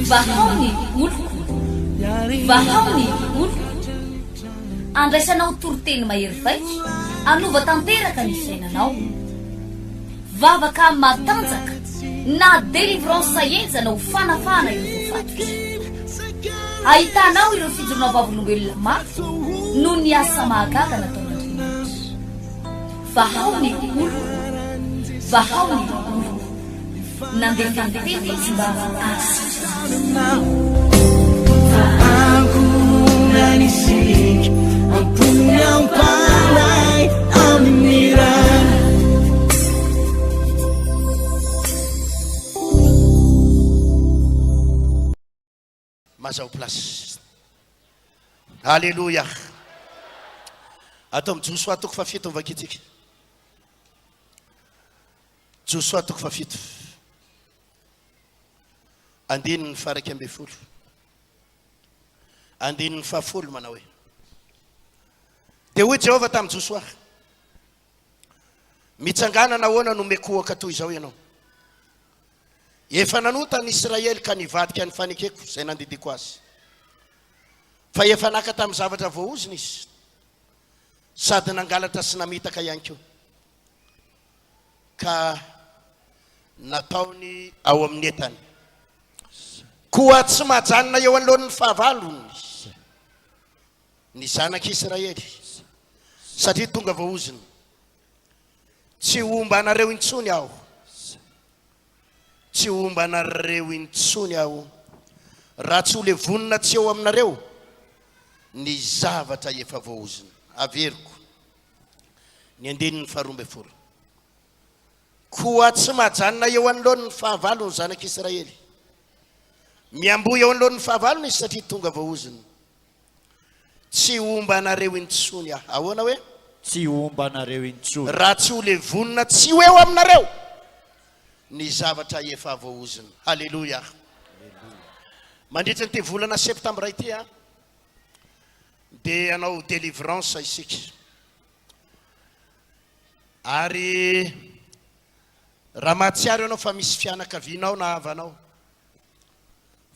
Vahaony oloko, vahaony oloko, andraisanao toroteny mahery vaiko, anova tanteraka ny fiainanao, vavaka matanjaka na délivrance enjana ho fanafana ireo voafatotra. Ahitanao ireo fijorona vavolombelona mafy no ny asa mahagaga nataon'Andriamanitra. Vahaony oloko, vahaony oloko, nandefandeha izy mba mazao place. Alléluia. Atao mijoso atoko fafito vakitsika. Joso atoko fafito. Andininy faraky ambe folo. Andininy fafolo manao hoe. Dia hoy Jehova tamin'ny Josoa, mitsangana nahoana no mekohaka toy izao ianao. Efa nanota ny Israely ka nivadika ny fanekeko izay nandidiko azy. Fa efa naka tamin'ny zavatra voaoziny izy, sady nangalatra sy namitaka ihany koa. Ka nataony ao amin'ny entany. Koa tsy mahajanona eo anoloan'ny fahavalony ny zanak'Israely, satria tonga voaoziny. Tsy omba anareo intsony aho, tsy omba anareo intsony aho, raha tsy ho levonina tsy eo aminareo ny zavatra efa voaoziny. Averiko ny andininy faharoa amby folo. Koa tsy mahajanona eo anoloan'ny fahavalony zanak'Israely, miambo eo anoloan'ny fahavalony izy satria tonga voaoziny. Tsy omba anareo intsony aho. Ahoana hoe? Tsy omba anareo intsony. Raha tsy ho levonina tsy ho eo aminareo ny zavatra efa voaoziny. Halleluja. Mandritra ny ty volana septambra ity dia anao délivrance isika. Ary raha mahatsiaro ianao fa misy fianakavianao na havanao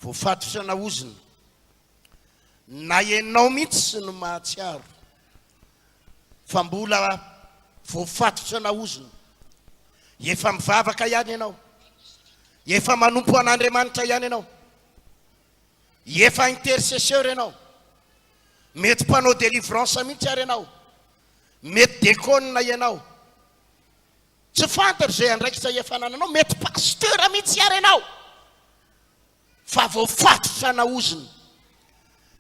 voafatotra na oziny, na ianao mihitsy no mahatsiaro fa mbola voafatotra na oziny, efa mivavaka ihany ianao, efa manompo an'Andriamanitra ihany ianao, efa intercesseur ianao, mety mpanao délivrance mihitsy ary ianao, mety déconne ianao, tsy fantatra zay andraikitra efa nananao, mety pasteur mihitsy ary ianao, fa voafatotra na oziny.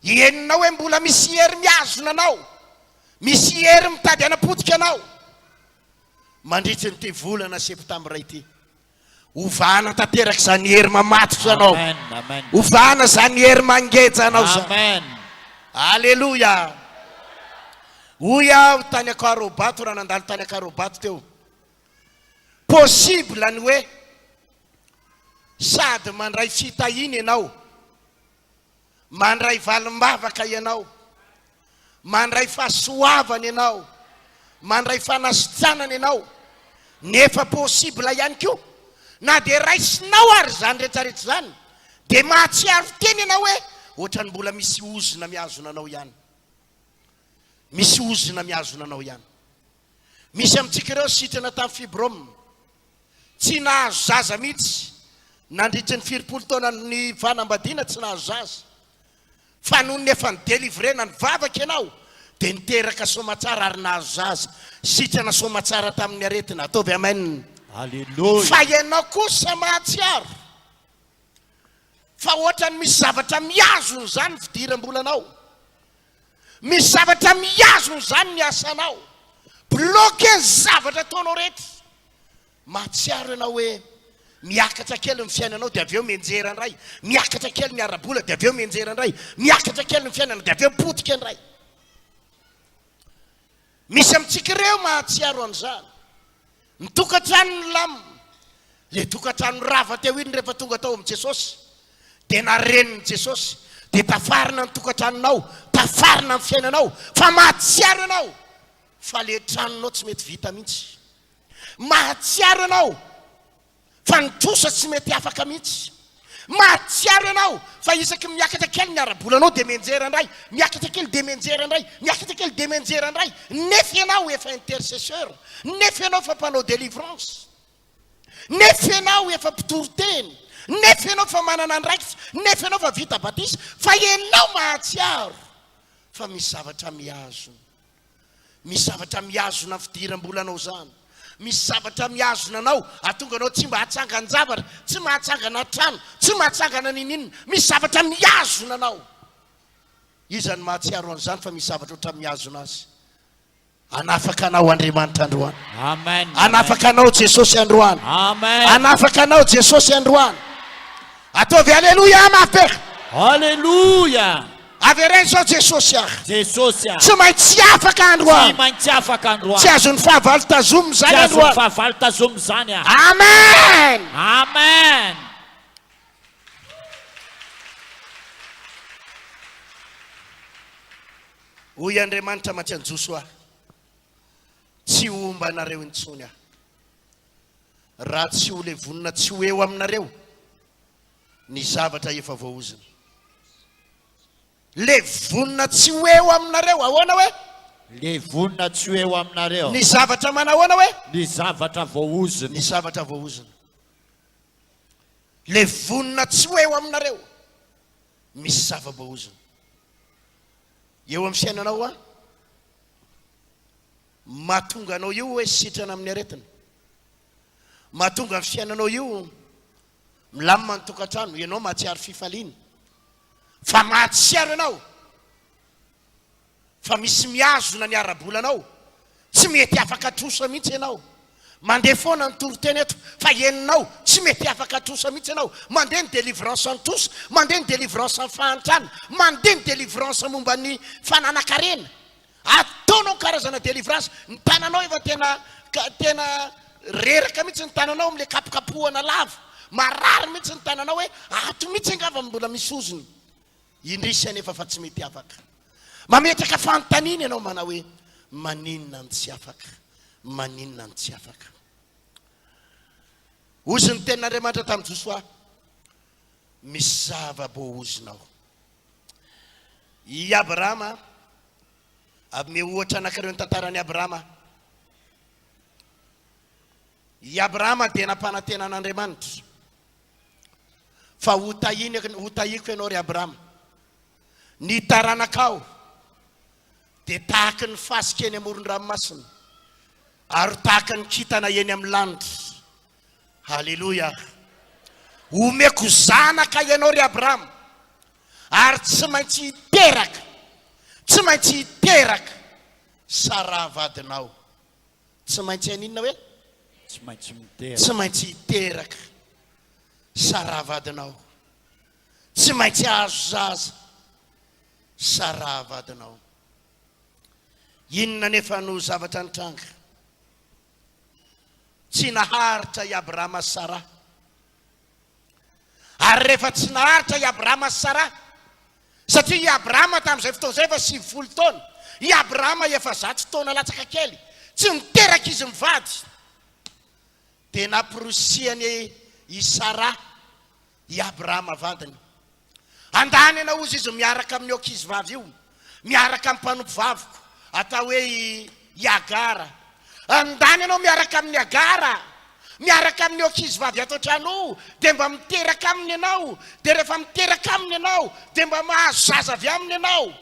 Henonao hoe mbola misy hery miazona anao, misy hery mitady hanapotika anao. Mandritra ny ty volana septambra ity, ovana tanteraka izany hery mamatotra anao. Amen. Ovana izany hery mangeja anao zany. Amen. Alléluia. Hoy aho tany Akarobato, raha nandalo tany Akarobato teo, possible ny hoe sady mandray fitahiny ianao, mandray valim-bavaka ianao, mandray fahasoavana ianao, mandray fanasitranana ianao, nefa possible ihany koa na dia raisinao ary zany rehetrarehetra zany, dia mahatsiaro teny ianao hoe ohatrany mbola misy ozina miazona anao ihany, misy ozina miazona anao ihany. Misy amintsika ireo sitrana tamin'ny fibrome, tsy nahazo zaza mihitsy nandritra ny 20 taona ny fanambadiana, tsy nahazo zaza, fa noho ny efa ny délivrena ny vavaka ianao dia niteraka somatsara ary nahazo zaza. Sitrana somatsara tamin'ny aretina. Ataovy amen. Alléluia. Fa ianao kosa mahatsiaro fa ohatrany misy zavatra miazony zany fidiram-bolanao, misy zavatra miazony zany ny asanao, bloqué zavatra ataonao rehetra. Mahatsiaro ianao hoe miakatra kely ny fiainanao dia avy eo mienjera andray, miakatra kely ny arabola dia avy eo mienjera andray, miakatra kely ny fiainanao dia avy eo mipotika andray. Misy amintsika ireo mahatsiaro an'izany. Ny tokantrano ny lamina, le tokantrano rava teo iny rehefa tonga tao amin'i Jesosy, dia nareniny Jesosy, dia tafarina ny tokantranonao, tafarina ny fiainanao, fa mahatsiaro ianao fa le tranonao tsy mety vita mihitsy. Mahatsiaro ianao fa nitrosa tsy mety afaka mihitsy. Mahatsiaro ianao fa isaky miakatra kely ny arabolanao de menjera indray, miakatra kely de menjera indray, miakatra kely de menjera indray, nefa ianao efa intercesseur, nefa ianao fa mpanao délivrance, nefa ianao efa mpitoroteny, nefa ianao fa manana andraikitra, nefa ianao fa vita batisa, fa ianao mahatsiaro fa misy zavatra miazona, misy zavatra miazona fidiram-bolanao zany, misy zavatra miazona anao atonga anao tsy mba hatsangana zavatra, tsy mahatsangana trano, tsy mahatsangana ninina, misy zavatra miazona anao. Izany mahatsiaro an'izany fa misy zavatra oatra miazona azy. Anafaka anao Andriamanitra androany. Amen. Anafaka anao Jesosy androany. Amen. Anafaka anao Jesosy androany. Ataovy alleluia mafy. Haleluya. Avereny zao Jesosy ah. Jesosy tsy maintsy afaka tsy androany. maintsy afaka androany. Tsy azony fahavalo tazomy zany Tsy azony androany. fahavalo tazomy zany ah. Amen. Amen. Hoy Andriamanitra Matsanjoso ah, tsy omba anareo intsony ah, raha tsy ho le vonina tsy ho eo aminareo ny zavatra efa voaozina. Le vonina tsy ho eo aminareo ahoana hoe? Le vonina tsy ho eo aminareo Ny zavatra manahoana hoe? ny zavatra voaozina. Ny zavatra voaozina. Le vonina tsy ho eo aminareo misy zava-boaozina. Eo amin'ny fiainanao ah, mahatonga anao io hoe sitrana amin'ny aretina, mahatonga amin'ny fiainanao io milamina ny tokantrano, ianao mahatsiaro fifaliana, fa mahatsiaro ianao fa misy miazona ny arabolanao, tsy mety afaka trosa mihitsy ianao. Mandeha foana ny toroteny eto fa eninao tsy mety afaka trosa mihitsy ianao. Mandeha ny délivrance ny trosa, mandeha ny délivrance ny fahantrana, mandeha ny délivrance momba ny fananakarena. Ataonao karazana délivrance, ny tananao efa tena reraka mihitsy ny tananao am'le kapokapohana lava, marary mihitsy ny tananao hoe ato mihitsy angava mbola misy ozony. Indrisy anefa fa tsy mety afaka. Mametraka fanontaniana ianao mana hoe maninona ny tsy afaka, maninona ny tsy afaka. Ozy ny tenin'Andriamanitra tamin'ny Josoa, misy zava-boaozinao. I Abrahama, ame ohatra anankareo ny tantaran'i Abrahama. I Abrahama dia nampanantenan'Andriamanitra. Fa ho tahiko ianao ry Abrahama, ny taranakao dia tahaka ny fasika eny amoron-dranomasina, ary tahaka ny kintana eny amin'ny lanitra. Halleluja. Omeko zanaka ianao ry Abrahama, ary tsy maintsy hiteraka, tsy maintsy hiteraka Sara vadinao. Tsy maintsy aninona hoe? Tsy maintsy miteraka. Tsy maintsy hiteraka Sara vadinao. Tsy maintsy azo zaza Sara vadinao. Inona nefa no zavatra nitranga? Tsy naharitra i Abrahama sy Sara. Ary rehefa tsy naharitra i Abrahama sy Sara, satria i Abrahama tamin'izay fotoana izay efa 70 taona, i Abrahama efa 100 taona latsaka kely, tsy niteraka izy mivady, dia nampirosiany i Sara i Abrahama vadiny. Andany ianao ozy izy miaraka amin'ny ankizy vavy io, miaraka amin'ny mpanompo vaviko, atao hoe i Agara. Andany ianao miaraka amin'ny Agara, miaraka amin'ny ankizy vavy ato an-trano, dia mba miteraka aminy ianao, dia rehefa miteraka aminy ianao dia mba mahazo zaza avy aminy ianao,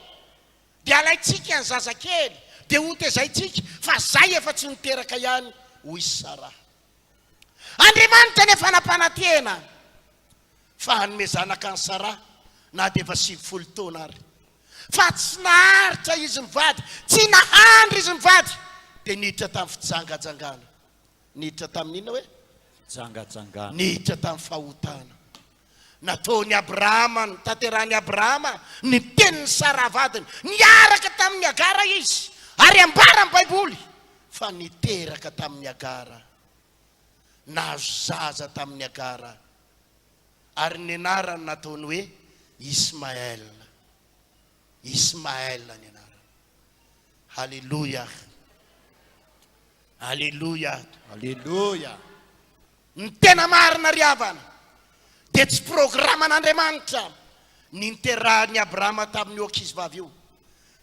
dia alaitsika ny zaza kely, dia ho tezaitsika fa zay efa tsy niteraka ihany hoy Sara. Andriamanitra nefa nampanantena fa hanome zanaka ny Sara na dia efa 70 taona ary, fa tsy naharitra izy mivady, tsy nahandry izy mivady, dia niditra tamin'ny fijangajangana. Niditra tamin'ny inona hoe? Jangajangana. Niditra tamin'ny fahotana. Nataony Abrahama, tanterahany Abrahama ny tenin'ny Sara vadiny, niaraka tamin'ny Agara izy, ary ambara amin'ny Baiboly fa niteraka tamin'ny Agara, nahazo zaza tamin'ny Agara, ary ny anarany nataony hoe Ismaël. Ismaël ny anarany. Halleluja. Halleluja. Haleluya. ny tena marina ry havana dia tsy programan'Andriamanitra ninterahan'ny Abrahama tamin'ny ankizivavy io,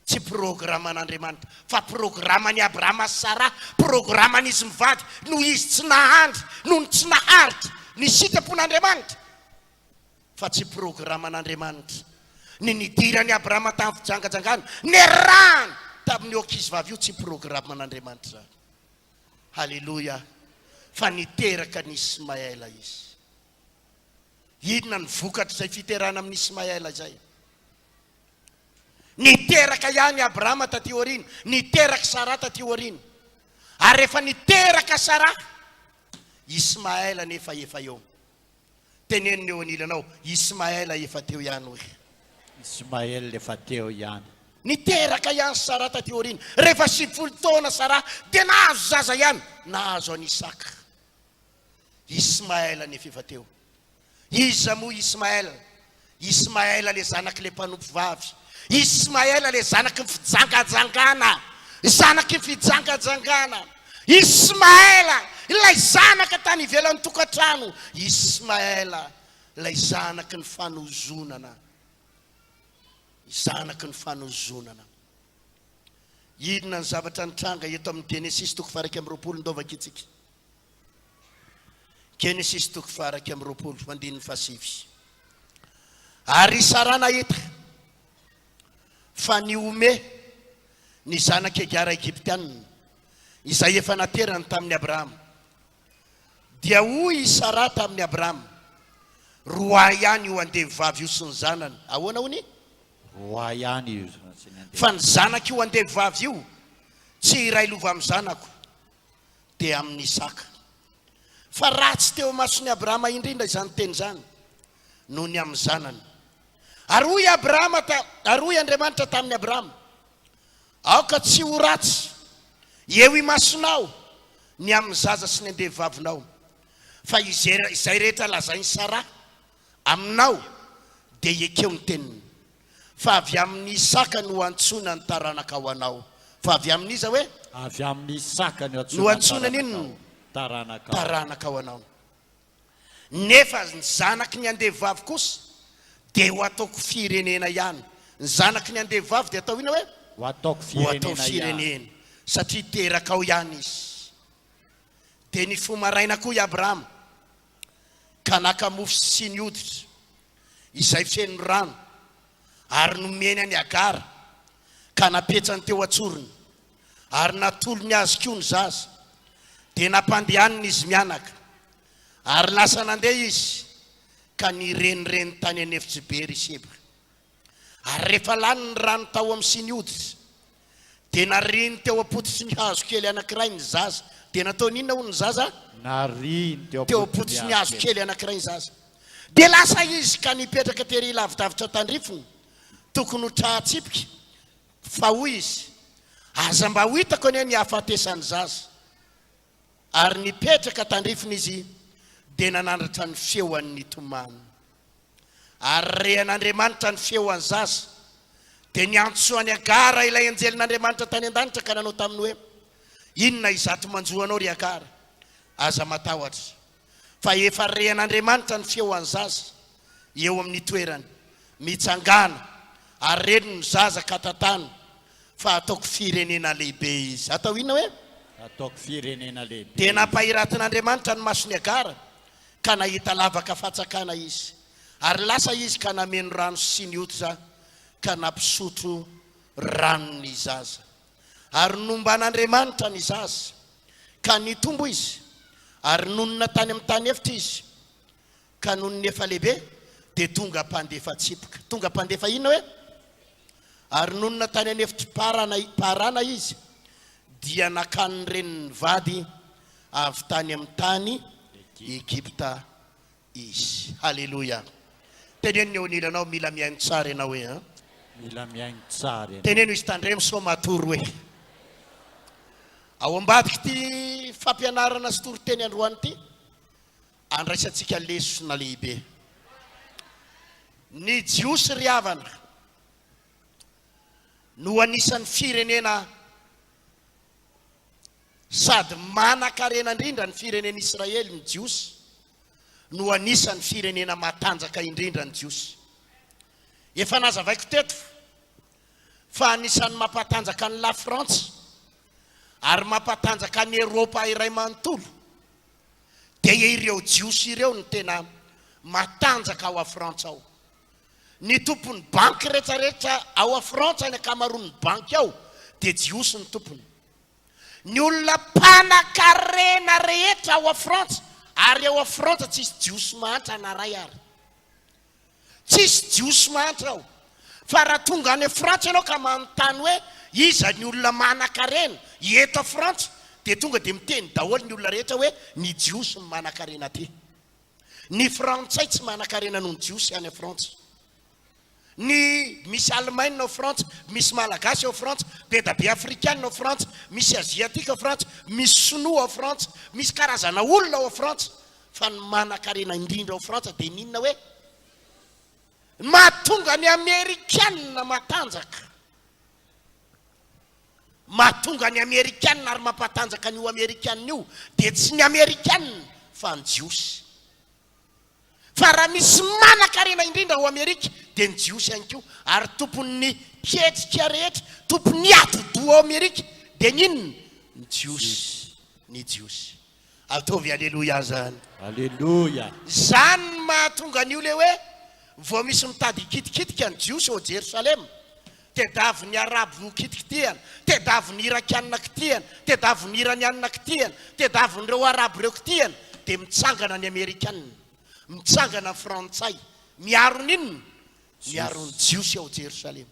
tsy programan'Andriamanitra fa programan'ny Abrahama sy Sara, programan'izy mivady noho izy tsy nahandry, noho ny tsy naharitra ny sitrapon'Andriamanitra, fa tsy programan'Andriamanitra ny nidiran'ny Abrahama tamin'ny fijangajangana ny rany tamin'ny ankizivavy io, tsy programan'Andriamanitra. Halleluja. Fa niteraka ny Ismaela izy. Inona ny vokatra izay fiterana amin'ny Ismaela izay? Niteraka ihany Abrahama taty aoriana, niteraka Sara taty aoriana. Ary rehefa niteraka Sara, Ismaela nefa efa eo. Teneniny eo anilanao, Ismaela efa teo ihany hoe. Ismael efa teo ihany. Niteraka ihany Sara taty aoriana. Rehefa 70 taona Sara dia nahazo zaza ihany, nahazo an Isaka. Ismaela nefa efa teo. Iza moa Ismaela? Ismaela le zanaky le mpanompo vavy. Ismaela le zanaky ny fijangajangana, zanaky ny fijangajangana. Ismaela ilay zanaka tany ivelan'ny tokantrano. Ismaela ilay zanaky ny fanozonana, zanaky ny fanozonana. Inona ny zavatra nitranga eto amin'ny Genesis 2:20 ndovaka itsika. Genesis 2:20. Ary Sara nahita fa niome ny zanaky Agara Egyptianina izay efa naterana tamin'ny Abrahama. Dia hoy Sara tamin'ny Abrahama, roa ihany io andevavy io sy ny zanany. Ahoana hony? Roa ihany io. Fa ny zanaky io andevavy io tsy iray lova amin'ny zanako, dia amin'ny Isaka. Fa ratsy teo mason'ny Abrahama indrindra izany teny zany noho ny amin'ny zanany. Ary hoy Andriamanitra tamin'ny Abrahama, aoka tsy ho ratsy eo i masonao ny amin'ny zaza sy ny andevavinao, fa izay rehetra lazainy Sara aminao dia ekeo ny teniny, fa avy amin'ny Isaka no antsona ny taranaka ho anao. Fa avy amin'ny iza hoe? Avy amin'ny Isaka no antsona nino? Taranaka ho anao. Nefa ny zanaky ny andevavy kosa dia ho ataoko firenena ihany. Ny zanaky ny andevavy dia atao ina hoe? Ho ataoko firenena. Satria teraka ao ihany izy. Dia ny fomaraina koa i Abrahama ka naka mofo sy ny hoditra izay feno rano, ary nomeny any Agara ka napetrany teo atsoriny, ary natolo ny azo koa ny zaza. Dia nampandehaniny izy mianaka, ary lasa nandeha izy ka nirenireny tany anefitsy Beeriseba. Ary rehefa lany ny rano tao amin'ny sy ny hoditra, dia nariny teo apotitsy ny hazo kely anankiray ny zaza. Dia natao ninona ho ny zaza? Nariny teo apotitsy ny hazo kely anankiray ny zaza. Dia lasa izy ka nipetraka tery lavidavitra tandrifony, tokony ho trahatsipika. Fa hoy izy, aza mba ho hitako anie ny hahafatesany zaza. Ary nipetraka tandrifony izy dia nanandratra ny feoan'ny tomany. Ary rehan'Andriamanitra ny feoan'ny zaza, dia niantsoany Agara ilay anjelin'Andriamanitra tany an-danitra ka nanao taminy hoe, inona izato manjoanao ry Agara? Aza matahotra, fa efa rehan'Andriamanitra ny feoan'ny zaza eo amin'ny toerany, mitsangana, ary reno ny zaza katatana, fa ataoko firenena lehibe izy. Atao inona hoe? Ataoko firenena lehibe. Dia nampahiratin'Andriamanitra ny mason'ny Agara ka nahita lavaka fatsakana izy, ary lasa izy ka nameno rano sy ny hoditra ka nampisotro ranony zaza. Ary nomban'Andriamanitra ny zaza ka nitombo izy, ary nonona tany amin'ny tany efitra izy, ka nonony efa lehibe dia tonga mpandefa tsipika. Tonga mpandefa inona hoe? Ary nonona tany anefitra parana izy, dia nakany reniny vady avy tany amin'ny tany Egypta izy. Halleluja. Teneno eo anilanao, mila miaino tsara ianao hoe, mila miaino tsara. teneno izy tandremo so matory hoe, ao ambadiky ty fampianarana sy toriteny androany ty, andraisantsika lesona lehibe. Ny jiosy ry havana no anisan'ny firenena sady manan-karena indrindra ny firenena Israely, ny jiosy. no anisan'ny firenena matanjaka indrindra ny Jiosy. Efa nazavaiko teto fa anisan'ny mampatanjaka ny La France ary mampatanjaka ny Eropa iray manontolo dia ireo Jiosy ireo ny tena matanjaka ao a Frantsa ao. Ny tompony banky rehetrarehetra ao a Frantsa ny akamaroan'ny banky ao dia Jiosy ny tompony. Ny olona mpanan-karena rehetra ao a Frantsa, ary ao a Frantsa tsisy Jiosy mahantra na ray ary. Tsisy Jiosy mahantra ao. Fa raha tonga any Frantsa ianao ka manontany hoe iza ny olona manan-karena eto a Frantsa, dia tonga dia miteny daholo ny olona rehetra hoe ny Jiosy manan-karena aty. Ny Frantsay tsy manan-karena noho ny Jiosy any a Frantsa. Ny misy Allemagne ao Frantsa, misy Malagasy ao Frantsa, be da be Afrikana ao Frantsa, misy Aziatika ao Frantsa, misy Sinoa ao Frantsa, misy karazana olona ao Frantsa. Fa ny manan-karena indrindra ao Frantsa dia ninona hoe mahatonga ny Amerikanina matanjaka. Mahatonga ny Amerikanina ary mampatanjaka n'io Amerikanina io dia tsy ny Amerikanina fa ny Jiosy. Fa raha misy manan-karena indrindra ao Amerika dia ny Jiosy ihany koa, ary tompon'ny ketrika rehetra, tompon'ny ati-doha ao Amerika dia ninona? Ny Jiosy. Ny Jiosy. Ataovy aleloia zany. Aleluia. Zany mahatonga an'io le hoe vao misy mitady kitikitika ny Jiosy ao Jerusalema, tedavy ny Arabo no kitikitiana, tedavy ny Irakianina kitihana, tedavy ny Iranianina kitihana, tedavy nyreo Arabo reo kitihana, dia mitsangana ny Amerikanina, mitsangana Frantsay, miaro ninona? Miaro ny Jiosy ao Jerusalema.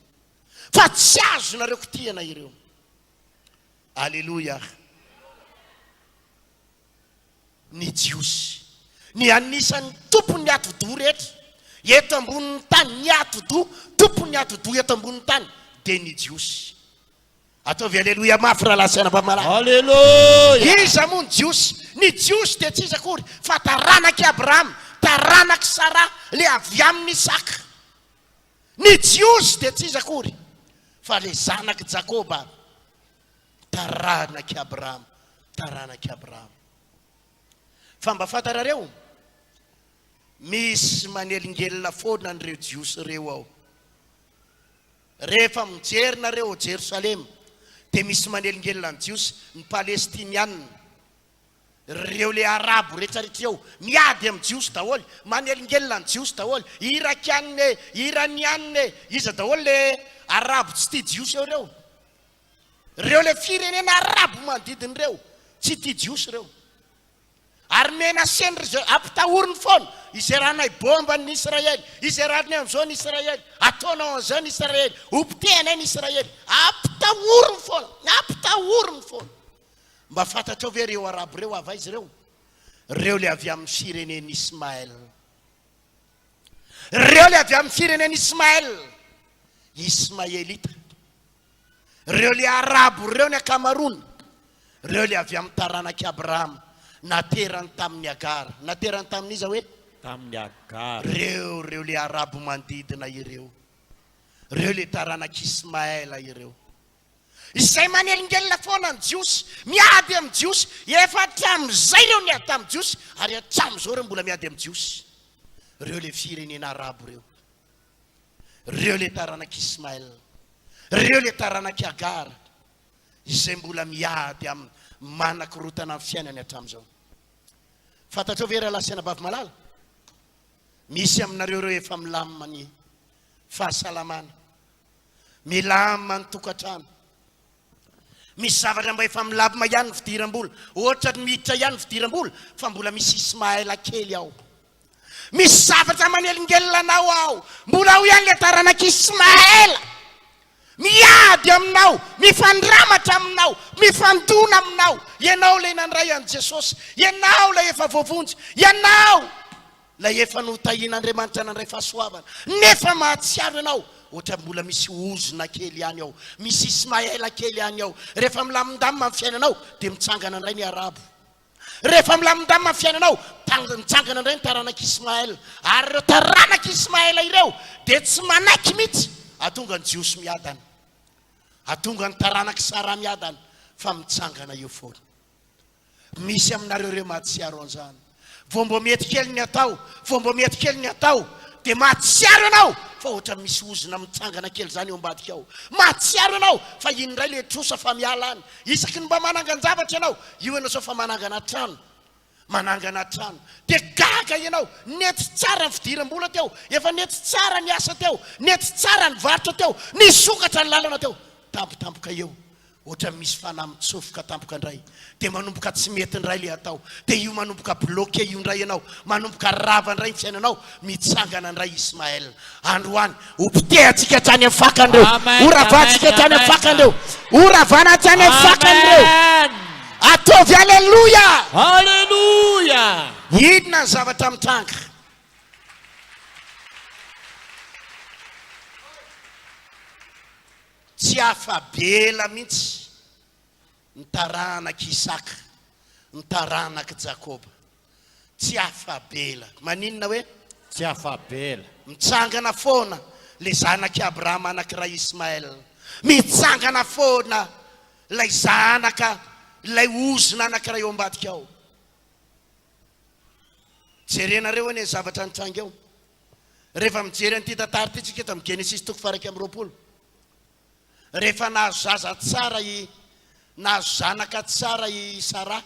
Fa tsy azo nareo kitihana ireo. Aleluia. Ny Jiosy, ny anisan'ny tompon'ny ati-doha rehetra eto ambonin'ny tany, ny ati-doha, tompon'ny ati-doha eto ambonin'ny tany dia ny Jiosy. Ataovy aleloia mafy raha lasana mpamalaza. Aleluia. Iza moa ny Jiosy? Ny Jiosy dia tsy iza akory fa taranaky Abraham, taranaky Sara, le avy amin'ny Isaka. Ny Jiosy dia tsy iza akory fa le zanaky Jakoba, taranaky Abraham, taranaky Abraham. Fa mba fantarareo, misy manelingelina foana an'ireo Jiosy reo ao. Rehefa mijery nareo Jerusalema dia misy manelingelina ny Jiosy, ny Palestinianina, reo le Arabo rehetrarehetra eo miady amin'ny Jiosy daholo, manelingelina ny Jiosy daholo, Irakianina, Iranianina, iza daholo le Arabo tsy tia Jiosy eo reo. Reo le firenena Arabo manodidina reo tsy tia Jiosy reo. Ary mena sendry ampitahoriny foana, izerana bomba ny Israely, izerana amin'izao ny Israely, ataonao an'izao ny Israely, ompitehana ny Israely, ampitahoriny foana, ampitahoriny foana. Mba fantatrao ve reo Arabo reo ava izy reo? Reo le avy amin'ny fireneny Ismaël. Reo le avy amin'ny fireneny Ismaël, Ismaelita. Reo le Arabo reo ny akamaroany, reo le avy amin'ny taranaky Abraham, naterany tamin'ny Agara. Naterany tamin'iza hoe? Tamin'ny Agara. Reo le Arabo mandidina ireo, reo le taranaky Ismaël ireo. Izay manelingelina foana ny Jiosy, miady amin'ny Jiosy, efa hatramin'izay reo niady tamin'ny Jiosy, ary hatramin'izao reo mbola miady amin'ny Jiosy. Reo le firenena Arabo reo, reo le taranaky Ismaël, reo le taranaky Agara, izay mbola miady amin'ny manakorotana amin'ny fiainany hatramin'izao. Fantatrao ve raha lasana bavy malala? Misy aminareo reo efa milamina ny fahasalamana, milamina ny tokantrano. Misy zavatra mba efa milamina ihany ny fidiram-bola, ohatra ny miditra ihany ny fidiram-bola, fa mbola misy Ismaël kely ao. Misy zavatra manelingelina anao ao, mbola ao ihany le taranaky Ismaël. Miady aminao, mifandramatra aminao, mifandona aminao. Ianao le nandray an' Jesosy, ianao la efa voavonjy, ianao la efa notahian'Andriamanitra nandray fahasoavana, nefa mahatsiaro ianao. Ohatra mbola misy ozona kely ihany ao, misy Ismaël kely ihany ao. Rehefa milamindamina amin'ny fiainanao dia mitsangana andray ny Arabo. Rehefa milamindamina amin'ny fiainanao mitsangana andray ny taranaky Ismaël. Ary ireo taranaky Ismaël ireo dia tsy manaiky mihitsy atonga ny Jiosy miadana, atonga ny taranaky Sara miadana, fa mitsangana eo foana. Misy aminareo reo mahatsiaro an'izany vao mbo mety kely ny atao, vao mbo mety kely ny atao, dia mahatsiaro ianao fa ohatra misy ozona mitsangana kely zany eo ambadika ao. Mahatsiaro ianao fa indray le trosa fa miala any. Isaky ny mba manangan-javatra ianao, io ianao sao fa manangana trano. Manangana trano. Dia gaga ianao, nety tsara ny fidiram-bola teo, efa nety tsara ny asa teo, nety tsara ny varotra teo, nisokatra ny lalana teo. Tampotampoka eo. Ohatra misy fanahy mitsofoka tampoka indray, dia manomboka tsy mety indray le atao, dia io manomboka bloqué io indray ianao, manomboka rava indray ny fiainanao, mitsangana indray Ismaël. Androany opitehantsika hatrany amin'ny fakandreo, oravantsika hatrany amin'ny fakandreo, oravana hatrany amin'ny fakandreo. Ataovy aleluia, Alléluia. inona ny zavatra mitanga? Tsy afabela mihitsy ny taranaka Isaka, ny taranaka Jakoba. Tsy afabela. Maninona hoe? Tsy afabela. Mitsangana foana le zanaka Abrahama anankiray Ismaël. Mitsangana foana lay zanaka, lay ozona anankiray eo ambadika ao. Jerenareo anie zavatra nitranga eo. Rehefa mijery an'ity tantara ity tsika eto amin'ny Genesis 2:20. Rehefa nahazo zaza tsara nahazo zanaka tsara i Sara,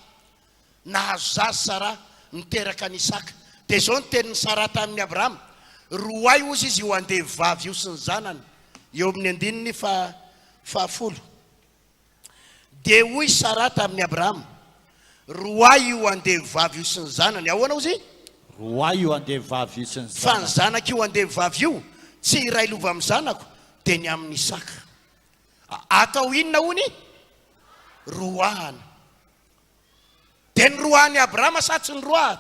nahazo zaza Sara niteraka ny Isaka. Dia zao ny tenin'ny Sara tamin'ny Abrahama, roay ozy izy io andeha vavy io sy ny zanany, eo amin'ny andininy fahafolo. Dia hoy Sara tamin'ny Abrahama, roay io andeha vavy io sy ny zanany. Ahoana ozy? Roay io andeha vavy io sy ny Fa ny zanany. zanaka io andeha vavy io tsy iray lova amin'ny zanako, dia ny amin'ny Isaka. Atao inona hony? Roahany. Dia ny roahany Abrahama sa tsy ny roahany?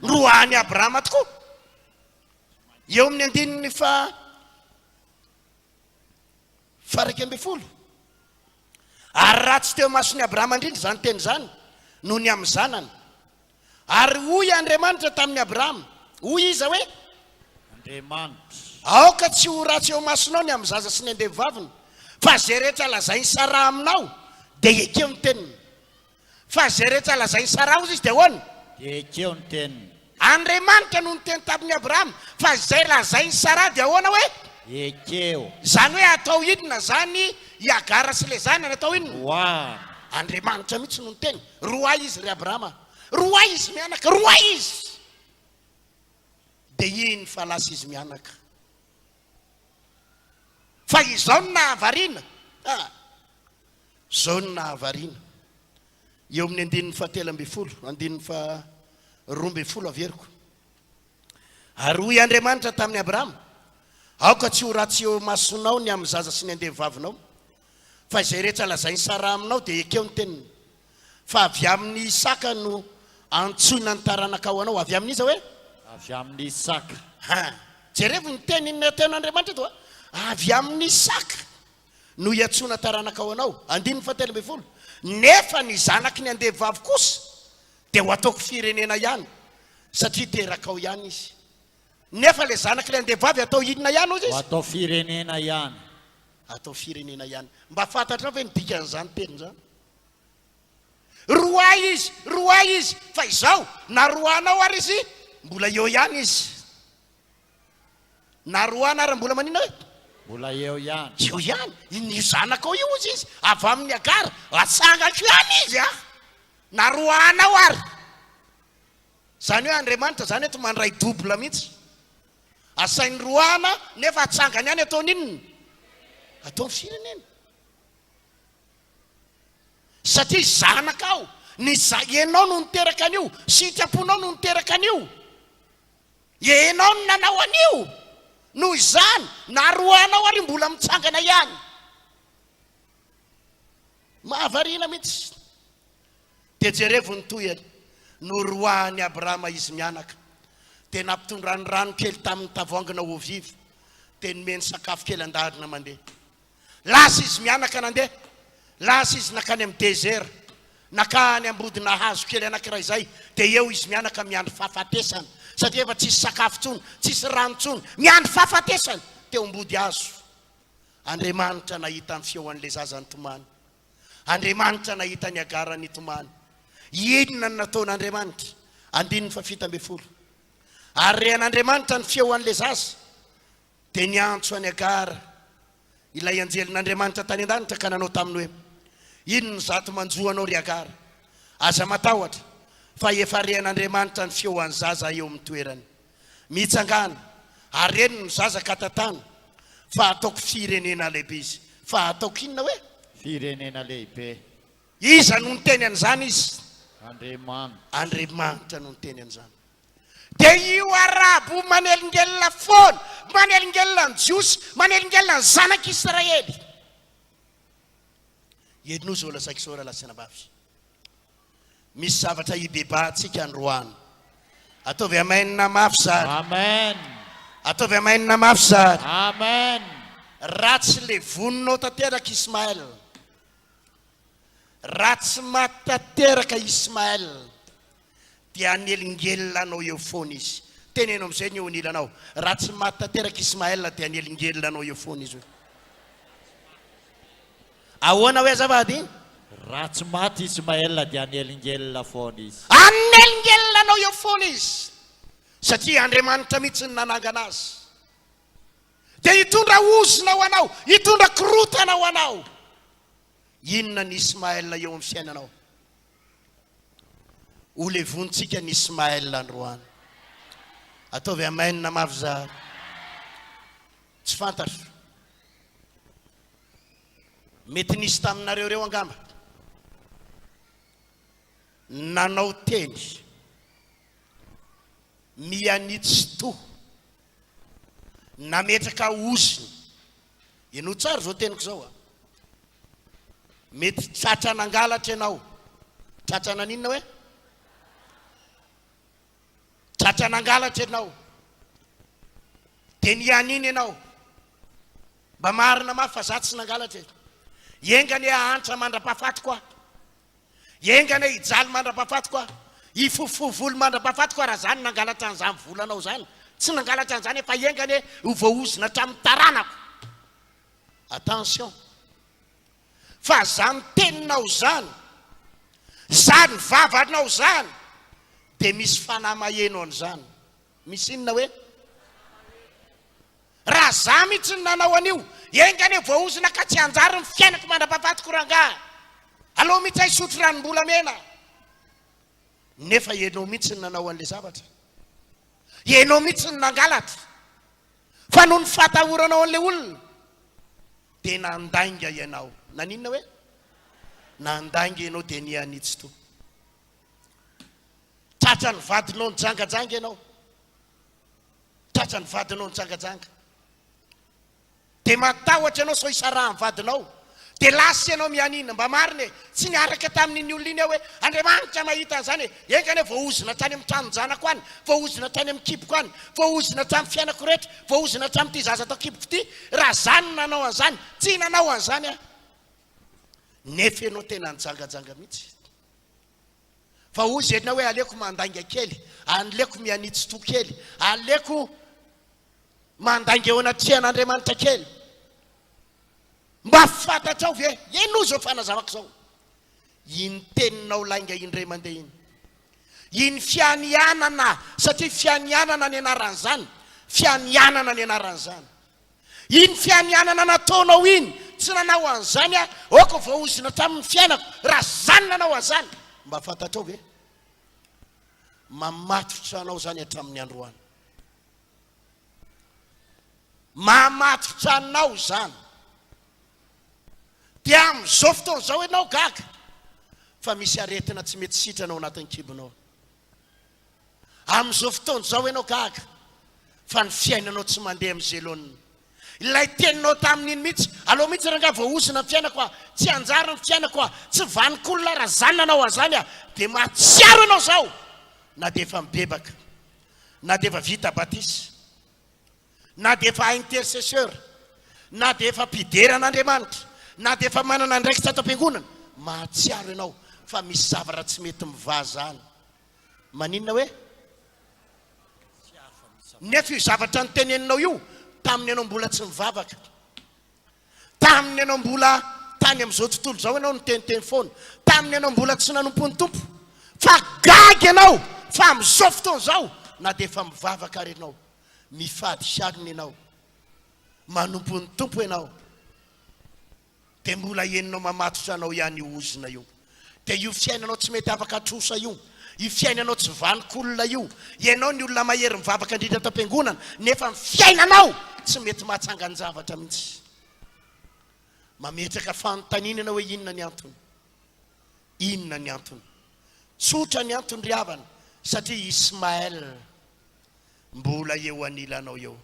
Roahany Abrahama tokoa. Eo amin'ny andininy faraika ambin'ny folo. Ary ratsy teo masony Abrahama indrindra zany teny zany noho ny amin'ny zanany. Ary hoy Andriamanitra tamin'ny Abrahama, hoy iza hoe, Andriamanitra, aoka tsy ho ratsy eo masonao ny amin'ny zaza sy ny andeha vaviny, fa zay rehetra lazainy Sara aminao dia ekeo ny teniny. Fa zay rehetra lazainy Sara ozy izy dia ahoana? dia ekeo ny teniny. Andriamanitra no niteny tamin'ny Abrahama, fa zay lazainy Sara dia ahoana hoe? Ekeo. Zany hoe atao inona zany Iagara sy le zanany atao inona? Roany. Andriamanitra mihitsy no niteny. Roay izy ry Abrahama, roay izy mianaka, roay izy. Dia iny fa lasa izy mianaka. Fa izao no nahavariana. Zao no nahavariana. Eo amin'ny andininy fahatelo ambin'ny folo, andininy roa ambin'ny folo averiko. Ary hoy Andriamanitra tamin'ny Abrahama, aoka tsy ho ratsy eo masonao ny amin'ny zaza sy ny andeha vavinao, fa izay rehetra lazainy Sara aminao dia ekeo ny teniny. Fa avy amin'ny Isaka no antsoina ny taranaka ao anao. Avy amin'iza hoe? Avy amin'ny Isaka. Jerevy ny teny tenin'Andriamanitra eto. Avy amin'ny Isaka no hiantsoina taranaka ao anao. Andininy fahatelo ambin'ny folo. Nefa ny zanaky ny andeha vavy kosa dia ho ataoko firenena ihany, satria teraka ao ihany izy. Nefa le zanaky le andeha vavy atao inona ihany ozy Ho izy? atao firenena ihany. Atao firenena ihany. Mba fantatra ve ny dikan'izany teny zany? Roay izy, fa izao na roanao ary izy mbola eo ihany izy. Na roana ary mbola manina hoe? Mbola eo ihany. Eo ihany. Io zanakao io ozy izy, avy amin'ny Agara, atsangako ihany izy na roanao ary. Zany hoe Andriamanitra zany eto mandray double mihitsy. Asainy roana nefa atsangany ihany atao ninona? Atao firenena. Satria zanakao, enao no niteraka an'io, sitraponao no niteraka an'io, enao no nanao an'io. Noho izany na roanao ary mbola mitsangana ihany. Mahavariana mihitsy. Dia jerevo ny toyany, no roahany Abrahama izy mianaka, dia nampitondra ny rano kely tamin'ny tavoangina ovivo, dia nomeny sakafo kely andaharina mandeha. Lasa izy mianaka nandeha, lasa izy nakany amin'ny désert, nakany ambodina hazo kely anankiray zay, dia eo izy mianaka miandry fahafatesana, satria efa tsisy sakafo tsony, tsisy rano tsony, miandry fahafatesana teo ambody hazo. Andriamanitra nahita ny feoan'le zaza nitomany, Andriamanitra nahita ny Agara nitomany. Inona no nataon'Andriamanitra? andininy fa fita ambe folo ary rehan'Andriamanitra ny feoan'le zaza dia niantso any Agara ilay anjelin'Andriamanitra tany an-danitra ka nanao taminy hoe ino ny zato manjoanao ry Agara aza matahotra fa efa rehan'Andriamanitra ny feoan'ny zaza eo amin'ny toerany mitsangana ary reny ny zaza katatany fa ataoko firenena lehibe izy fa ataoko inona hoe firenena lehibe iza no niteny an'izany izy Andriamanitra no niteny an'izany dia io arabo manelingelina foana manelingelina ny jiosy manelingelina ny zanak'Israely edino zao lasaika izao raha lasina bavy misy zavatra hibebahantsika androany ataovy amainina mafy zany amen ataovy amainina mafy zany amen ratsy le voninao tanteraka Ismaël ratsy maty tanteraka Ismaël dia anelingelina anao eo foana izy tenenao amin'izay ny eo anilanao ratsy maty tanteraka Ismaël dia anelingelina anao eo foana izy hoe ahoana hoe azavady ratsy maty Ismaël dia anelingelina foana izy anelingelina anao eo foana izy satria Andriamanitra mihitsy ny nanangana azy dia hitondra ozina ho anao hitondra korotana ho anao inona ny Ismaël eo amin'ny fiainanao ho levontsika ny Ismaël androany ataovy amainina mafy zary tsy fantatro mety nisy taminareo reo angamba nanao teny mianitsy to nametraka oziny ino tsara zao teniko zao mety tratra nangalatra ianao tratra naninona hoe tratra nangalatra ianao dia nianiny ianao mba marina mafy fa za tsy nangalatra engany ahantra mandra-pahafatiko engany hijaly mandra-pahafatiko hifofovoly mandra-pahafatiko raha zany nangalatra an'izany volanao zany tsy nangalatra an'izany efa engany ho voaozina hatramin'ny taranako attention fa zany teninao zany zany vavanao zany dia misy fanahy maheno an'izany misy inona hoe raha za mihitsy ny nanao an'io engany voaozina ka tsy anjary ny fiainako mandra-pahafatiko rangahy aloha mihitsy haisotro ranom-bolamena nefa ianao mihitsy ny nanao an'le zavatra ianao mihitsy ny nangalatra fa noho ny fatahoranao an'le olona dia nandainga ianao naninona hoe nandainga ianao dia nianitsy to tratra ny vadinao ny jangajanga ianao tratra ny vadinao ny jangajanga dia matahotra ianao sao isaraha ny vadinao dia lasa ianao mianina mba marina tsy niaraka tamin'iny olona iny hoe Andriamanitra mahita an'izany engany voaozina trany amin'ny tranonjanako any voaozina trany amin'ny kiboko any voaozina tamin'ny fiainako rehetra voaozina tamin'ity zaza atao kiboko ity raha zany nanao an'izany tsy nanao an'izany nefa ianao tena nijangajanga mihitsy fa ozy enao hoe aleko mandainga kely aleko mianitsy to kely aleko mandainga eo anatrihan'Andriamanitra kely mba fantatrao ve ino zao fanazavako zao iny teninao lainga indray mandeha iny fianianana satria fianianana ny anaran'izany fianianana ny anaran'izany iny fianianana nataonao iny tsy nanao an'izany oko voaozina tamin'ny fiainako raha zany nanao an'izany mba fantatrao ve mamatotra anao zany hatramin'ny androany mamatotra anao zany dia amin'izao fotoana zao ianao gaga fa misy aretina tsy mety sitranao anatin'ny kibonao amin'izao fotoana zao ianao gaga fa ny fiainanao tsy mandeha amin'ny zelonina ilay teninao tamin'iny mihitsy aloha mihitsy ranga voaozina ny fiainako tsy anjary ny fiainako tsy vanik'olona raha zany nanao an'izany dia mahatsiaro ianao zao na dia efa mibebaka na dia efa vita batisy na dia efa intercesseur na dia efa mpideran'Andriamanitra na dia efa manana ndraiky tsy ato am-piangonana mahatsiaro ianao fa misy zavatra tsy mety mivaza any maninona hoe nefa io zavatra nyteneninao io tamin'ny ianao mbola tsy mivavaka tamin'ny ianao mbola tany amin'izao tontolo zao ianao nyteniteny foana tamin'ny ianao mbola tsy nanompo ny tompo fa gaga ianao fa amin'izao fotoana zao na dia efa mivavaka ary ianao mifady sariny ianao manompo ny tompo ianao dia mbola enonao mamatotra anao ihany io ozina io dia io fiainanao tsy mety afaka atrosa io io fiainanao tsy vanikolona io ianao ny olona mahery mivavaka indrindra tam-piangonana nefa ny fiainanao tsy mety mahatsangany zavatra mihitsy mametraka fanontaniana hoe inona ny antony inona ny antony tsotra ny antony ry havana satria Ismaël mbola eo anilanao eo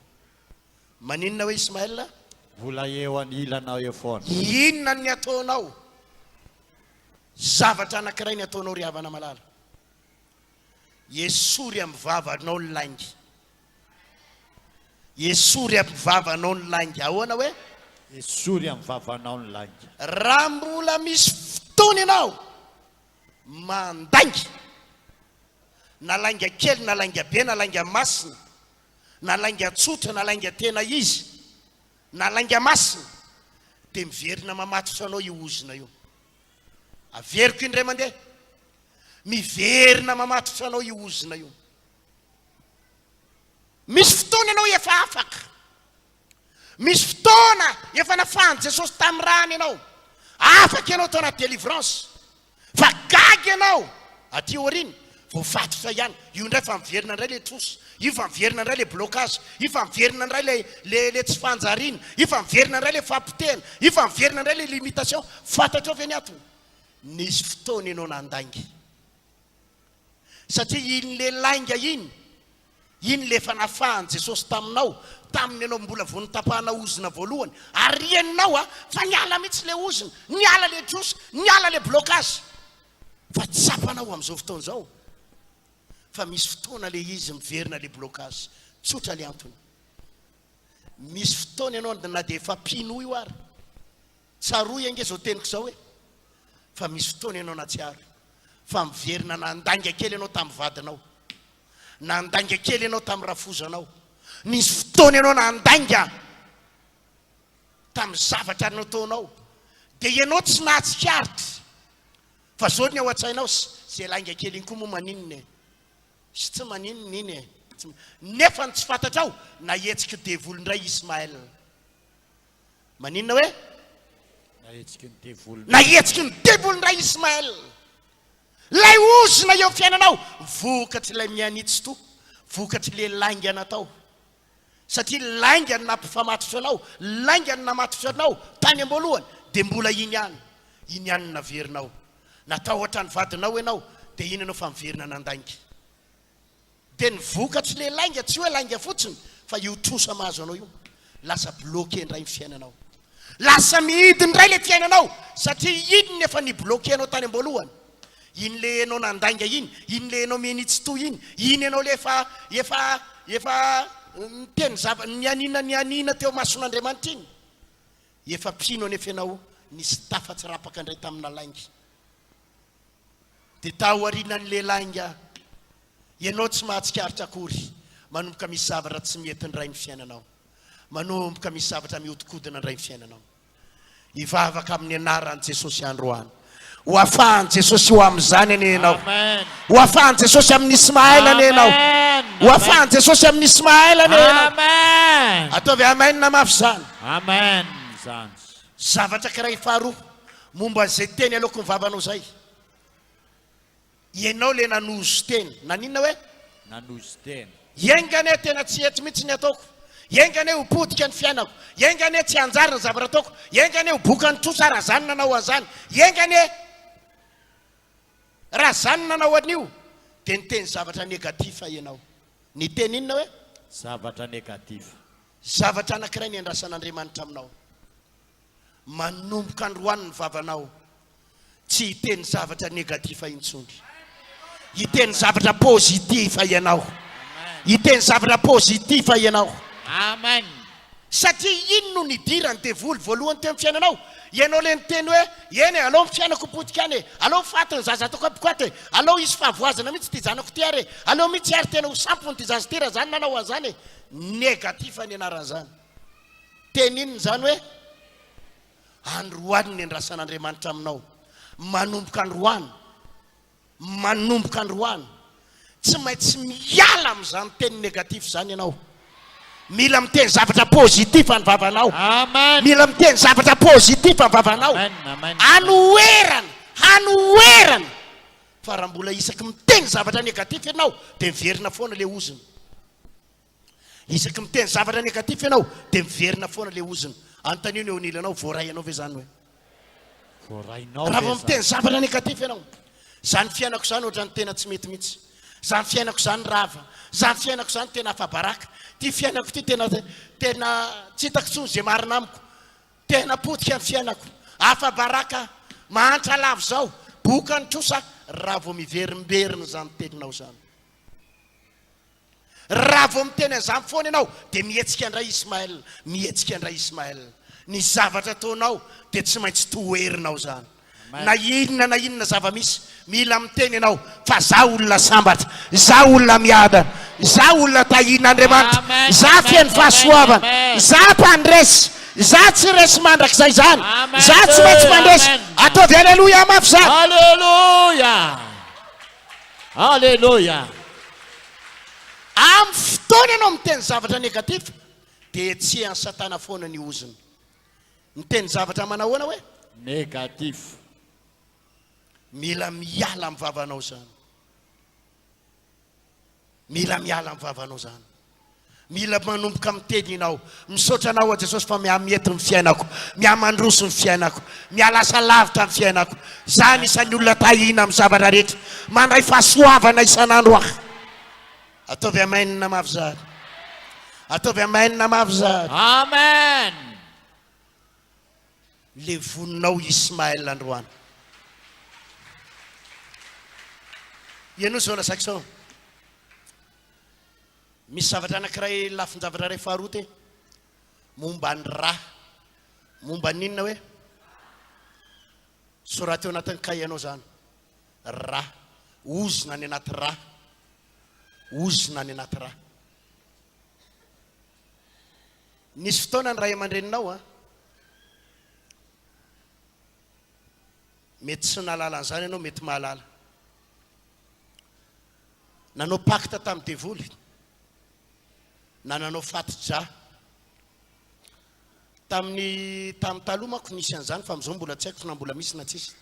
maninona hoe Ismaël mbola eo anilanao eo foana inona ny ataonao zavatra anankiray ny ataonao ry havana malala esory amin'ny vavanao ny langy esory amin'ny vavanao ny langy ahoana hoe esory amin'ny vavanao ny langy raha mbola misy fotoana ianao mandangy na langa kely na langa be na langa masina na langa tsotra na langa tena izy na langa masina dia miverina mamatotra anao io ozina io averiko indray mandeha miverina mamatotra anao io ozina io misy fotoana ianao efa afaka misy fotoana efa nafandy Jesosy tamin'ny rany ianao afaka ianao tao anaty délivrance fa gaga ianao aty aoriana voafatotra ihany io indray fa miverina indray le trosa io fa miverina indray le blocage io fa miverina indray le tsy fanjariana io fa miverina indray le fampitena io fa miverina indray le limitation fantatra ao ve ny antony nisy fotoana ianao nandangy satria iny le langa iny le efa nafahan Jesosy taminao taminy ianao mbola vao nitapahana ozina voalohany ary ianao fa niala mihitsy le ozina niala le trosa niala le blocage fa tsapanao amin'izao fotoana zao fa misy fotoana le izy miverina le blocage tsotra le antony misy fotoana ianao na dia efa pino io ary tsaroy ange zao teniko zao hoe fa misy fotoana ianao na tsy ary fa miverina nandanga kely ianao tamin'ny vadinao nandanga kely ianao tamin'ny rafozanao nisy fotoana ianao nandanga tamin'ny zavatra nataonao dia ianao tsy nahatsikaritra fa zao ny ao an-tsainao zay langa kely iny koa moa maninona sy tsy maninona iny nefa ny tsy fantatra ao na hetsika devoly indray Ismaël maninona hoe na hetsika ny devoly indray Ismaël lay ozina eo fiainanao vokatry ilay mianitsy to vokatry le langa natao satria langa nampifamatotra anao langa namatotra anao tany am-boalohany dia mbola iny ihany naverinao natao ohatra ny vadinao ianao dia iny ianao fa miverina nandangy dia ny vokatry le langa tsy hoe langa fotsiny fa io trosa mahazo anao io lasa bloqué indray ny fiainanao lasa mihidy indray le fiainanao satria iny nefa ny bloqué anao tany am-boalohany iny le ianao nandanga iny le ianao mianitsy to iny ianao le efa teny ny anina teo mason'Andriamanitra iny efa pino anefa ianao nisy tafatsy rapaka indray tamina langy dia taorianan'le langa ianao tsy mahatsikaritra akory manomboka misy zavatra tsy mety indray ny fiainanao manomboka misy zavatra mihodinkodina indray ny fiainanao hivavaka amin'ny anaran'i Jesosy androany ho afahan Jesosy ho amin'izany ane ianao ho afahan Jesosy amin'ny Ismaël ane ianao ho afahan Jesosy amin'ny Ismaël ane ianao ataovy amen na mafy zany amen zany zavatra kiray faharoa momba an'izay teny aleoko mivavanao zay ianao le nanozo teny naninona hoe nanozo teny iengane tena tsy hety mihitsy ny ataoko iengane ho podika ny fiainako iengane tsy anjary ny zavatra ataoko iengane ho boka ny trosa raha zany nanao azany iengane raha zany nanao an'io dia niteny zavatra negatifa ianao ny teny inona hoe zavatra negatifa zavatra anankiray ny andrasan'Andriamanitra aminao manomboka androany ny vavanao tsy hiteny zavatra negatifa intsony hiteny zavatra pozitiva ianao hiteny zavatra pozitiva ianao amen satria iny no nidirany devoly voalohany teo amin'ny fiainanao ianao le niteny hoe eny alao mifiainako potika any alao fatiny zaza atako apikoate alao isy fahavoazana mihitsy ty zanako ty ary alao mihitsy ary tena ho sampony ty zaza ty raha zany nanao azany negatifa ny anaran'izany teny inony zany hoe androany ny andrasan'Andriamanitra aminao manomboka androany tsy maintsy miala am'izany teny négatif zany ianao, mila miteny zavatra positif any vavanao, Amen. mila miteny zavatra positif any vavanao, Amen. Amen. hanoerana fa raha mbola isaky miteny zavatra négatif ianao dia miverina foana le oziny, isaky miteny zavatra négatif ianao dia miverina foana le oziny. Antanino eo anilanao voaray anao ve zany hoe Voarainao raha ve vao zany? miteny zavatra négatif ianao, zany fiainako zany ohatrany tena tsy mety mihitsy, zany fiainako zany rava, zany fiainako zany tena afabaraka, ty fiainako ty tena tsy hitako tsony zay marina amiko, tena potika ny fiainako, afabaraka mahantra lavo zao, boka ny trosa. Raha vao miverimberina zany teninao zany, raha vao miteny an'izany foana ianao dia mihetsika andray Ismaël, mihetsika andray Ismaël, ny zavatra ataonao dia tsy maintsy toherinao zany. Na inona zava-misy mila miteny ianao fa za olona sambatra, za olona miadana, za olona tahin'Andriamanitra, Amen. za feno fahasoavana, Amen. za mpandresy, za tsy resy mandrakizay zany, Amen. za tsy maintsy mandresy. Amen. Ataovy alleluia mafy zany. Alléluia. Alléluia. Amin'ny fotoana ianao miteny zavatra négatif dia etsehany Satana foana ny oziny. Miteny zavatra manahoana hoe Négatif. mila miala amin'ny vavanao zany, mila miala amin'ny vavanao zany, mila manomboka miteny ianao, misaotra anao a Jesosy fa mihamety ny fiainako, mihamandroso ny fiainako, mialasa lavitra ny fiainako, zany isan'ny olona tahina amin'ny zavatra rehetra, mandray fahasoavana isan'andro aho. Ataovy amainina mafy zany, ataovy amainina mafy zany. Amen. Le voninao Ismaël androany. Ianao zao lasaka sao misy zavatra anankiray lafin-javatra ray faharoa te momba ny rà, momba ninona hoe soraty eo anatin'ny kay ianao zany, rà, ozina ny anaty rà, ozina ny anaty rà. Nisy fotoana ny ray aman-dreninao mety tsy nalala an'izany ianao, mety mahalala. Nanao pacte tamin'ny devoly, na nanao faty-dra tamin'ny taloha manko nisy an'izany, fa amin'izao mbola tsy haiko na mbola misy na tsisy.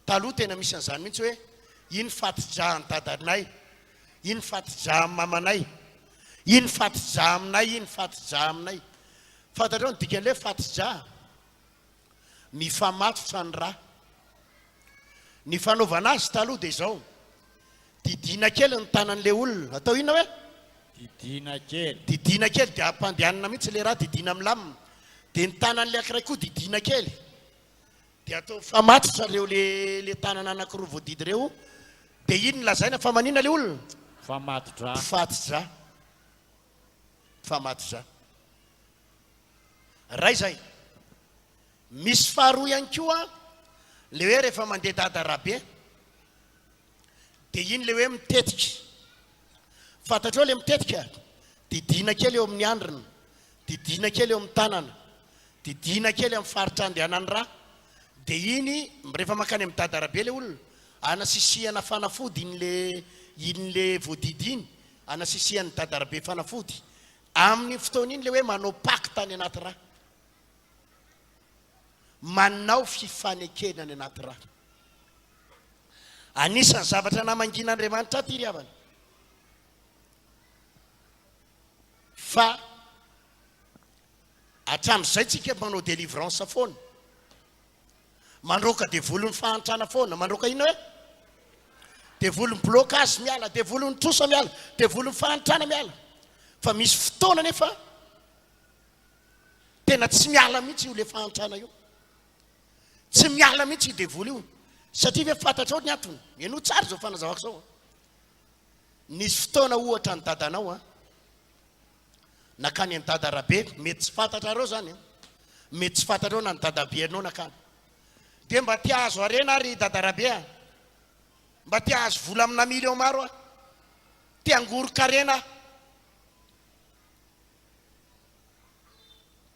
Taloha tena misy an'izany mihitsy hoe iny faty-dra ny dadanay, iny faty-dra amin'ny mamanay, iny faty-dra aminay, iny faty-dra aminay. Fantatrao ny dikan'ilay faty-dra, mifamatotra ny rà. Ny fanaovana azy taloha dia izao, didina kely ny tanan'ilay olona, atao inona hoe Didina kely. didina kely dia ampandehanina mihitsy le raha, didina milamina, dia ny tanan'ilay anankiray koa didina kely, dia atao famatotra reo le tanana anankiroa voadidy reo, dia iny lazaina fa manina le olona Famatotra. faty-dra, famatotra. Ray zay, misy faharoa ihany koa le hoe rehefa mandeha dadarabe dia iny le hoe mitetika. Fantatrao le mitetika, didina kely eo amin'ny andrina, didina kely eo amin'ny tanana, didina kely amin'ny faritra andehanany rà, dia iny rehefa makany amin'ny dadarabe le olona, anasisihana fanafody iny le voadidy iny, anasisihany dadarabe fanafody. Amin'ny fotoana iny le hoe manao pacte any anaty rà, manao fifanekena any anaty rà. Anisan'ny zavatra namangin'Andriamanitra ty ry havana, fa hatramin'izay tsika manao délivrance foana, mandroaka devolon'ny fahantrana foana, mandroaka ina hoe devolon'ny blocage miala, devolon'ny trosa miala, devolon'ny fahantrana miala. Fa misy fotoana nefa tena tsy miala mihitsy io le fahantrana io, tsy miala mihitsy io devoly io, satria ve fantatrao ny antony? Ianao tsara zao fanazavako zao. Nisy fotoana ohatra ny dadanao nakany ny dadarabe, mety tsy fantatrareo zany, mety tsy fantatrao na ny dadabe anao nakany, dia mba tia azo arena ary dadarabe, mba tia azo vola amina million maro tia angoro-karena,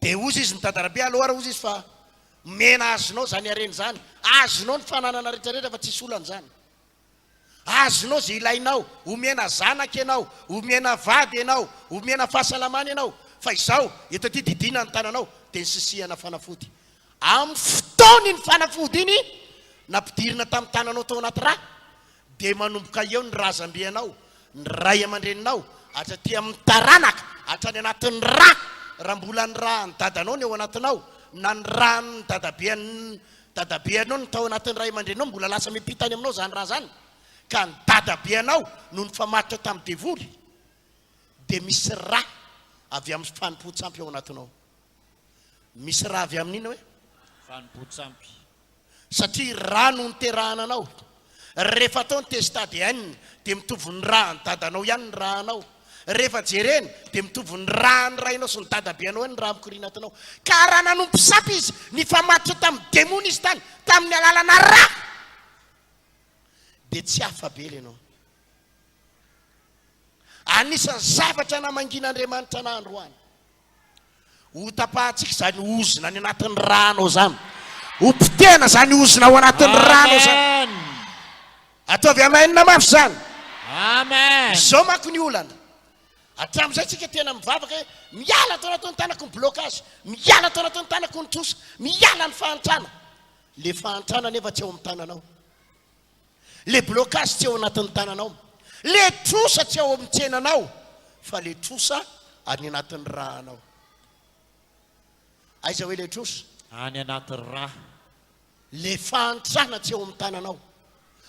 dia ozy izy ny dadarabe aloha ara ozy izy fa mena azonao zany areny zany, azonao ny fananana rehetrarehetra fa tsisy olana zany. azonao zay ilainao, omena zanaka ianao, omena vady ianao, omena fahasalamana ianao. Fa izao eto ty didina ny tananao dia ny sisihana fanafody. Amin'ny fotoany ny fanafody iny nampidirina tamin'ny tananao tao anaty rà, dia manomboka eo ny razam-bianao, ny ray aman-dreninao hatraty amin'ny taranaka, hatrany anatin'ny rà. Raha mbola ny rà ny dadanao ny eo anatinao, na ny rà ny dadabeanao ny tao anatin'ny ray aman-dreninao, mbola lasa mipitany aminao zany raha zany. Ka ny dadabeanao no ny famaritra tamin'ny devoly, dia misy rà avy amin'ny fanompo-tsampy ao anatinao. Misy rà avy amin'iny hoe fanompo-tsampy. Satria rà no niterahana anao. Rehefa atao ny testadianina dia mitovy ny rà ny dadanao ihany ny rà anao. Rehefa jereny dia mitovy ny rà ny rainao sy ny dadabeanao ny rà mikoriana atanao. Ka raha nanompo sapy izy ny famaritra tamin'ny demony izy tany tamin'ny alalana rà, dia tsy hafa be lenao. Anisan'ny zavatra namangin'Andriamanitra n'androany ho tapahantsika zany ozona ny anatin'ny rànao zany, ho potena zany ozona ao anatin'ny rànao zany. Ataovy amainina mafy zany. Amen. Izao manko ny olana hatramin'izay tsika tena mivavaka hoe miala tao anatin'ny tanako ny blocage, miala tao anatin'ny tanako ny trosa, miala ny fahantrana. Le fahantrana nefa tsy ao amin'ny tananao, le blocage tsy ao anatin'ny tananao, le trosa tsy ao amin'ny tsenanao, fa le trosa any anatin'ny rànao. Aiza hoe le trosa? Any anaty rà. Le fahantrana tsy ao amin'ny tananao.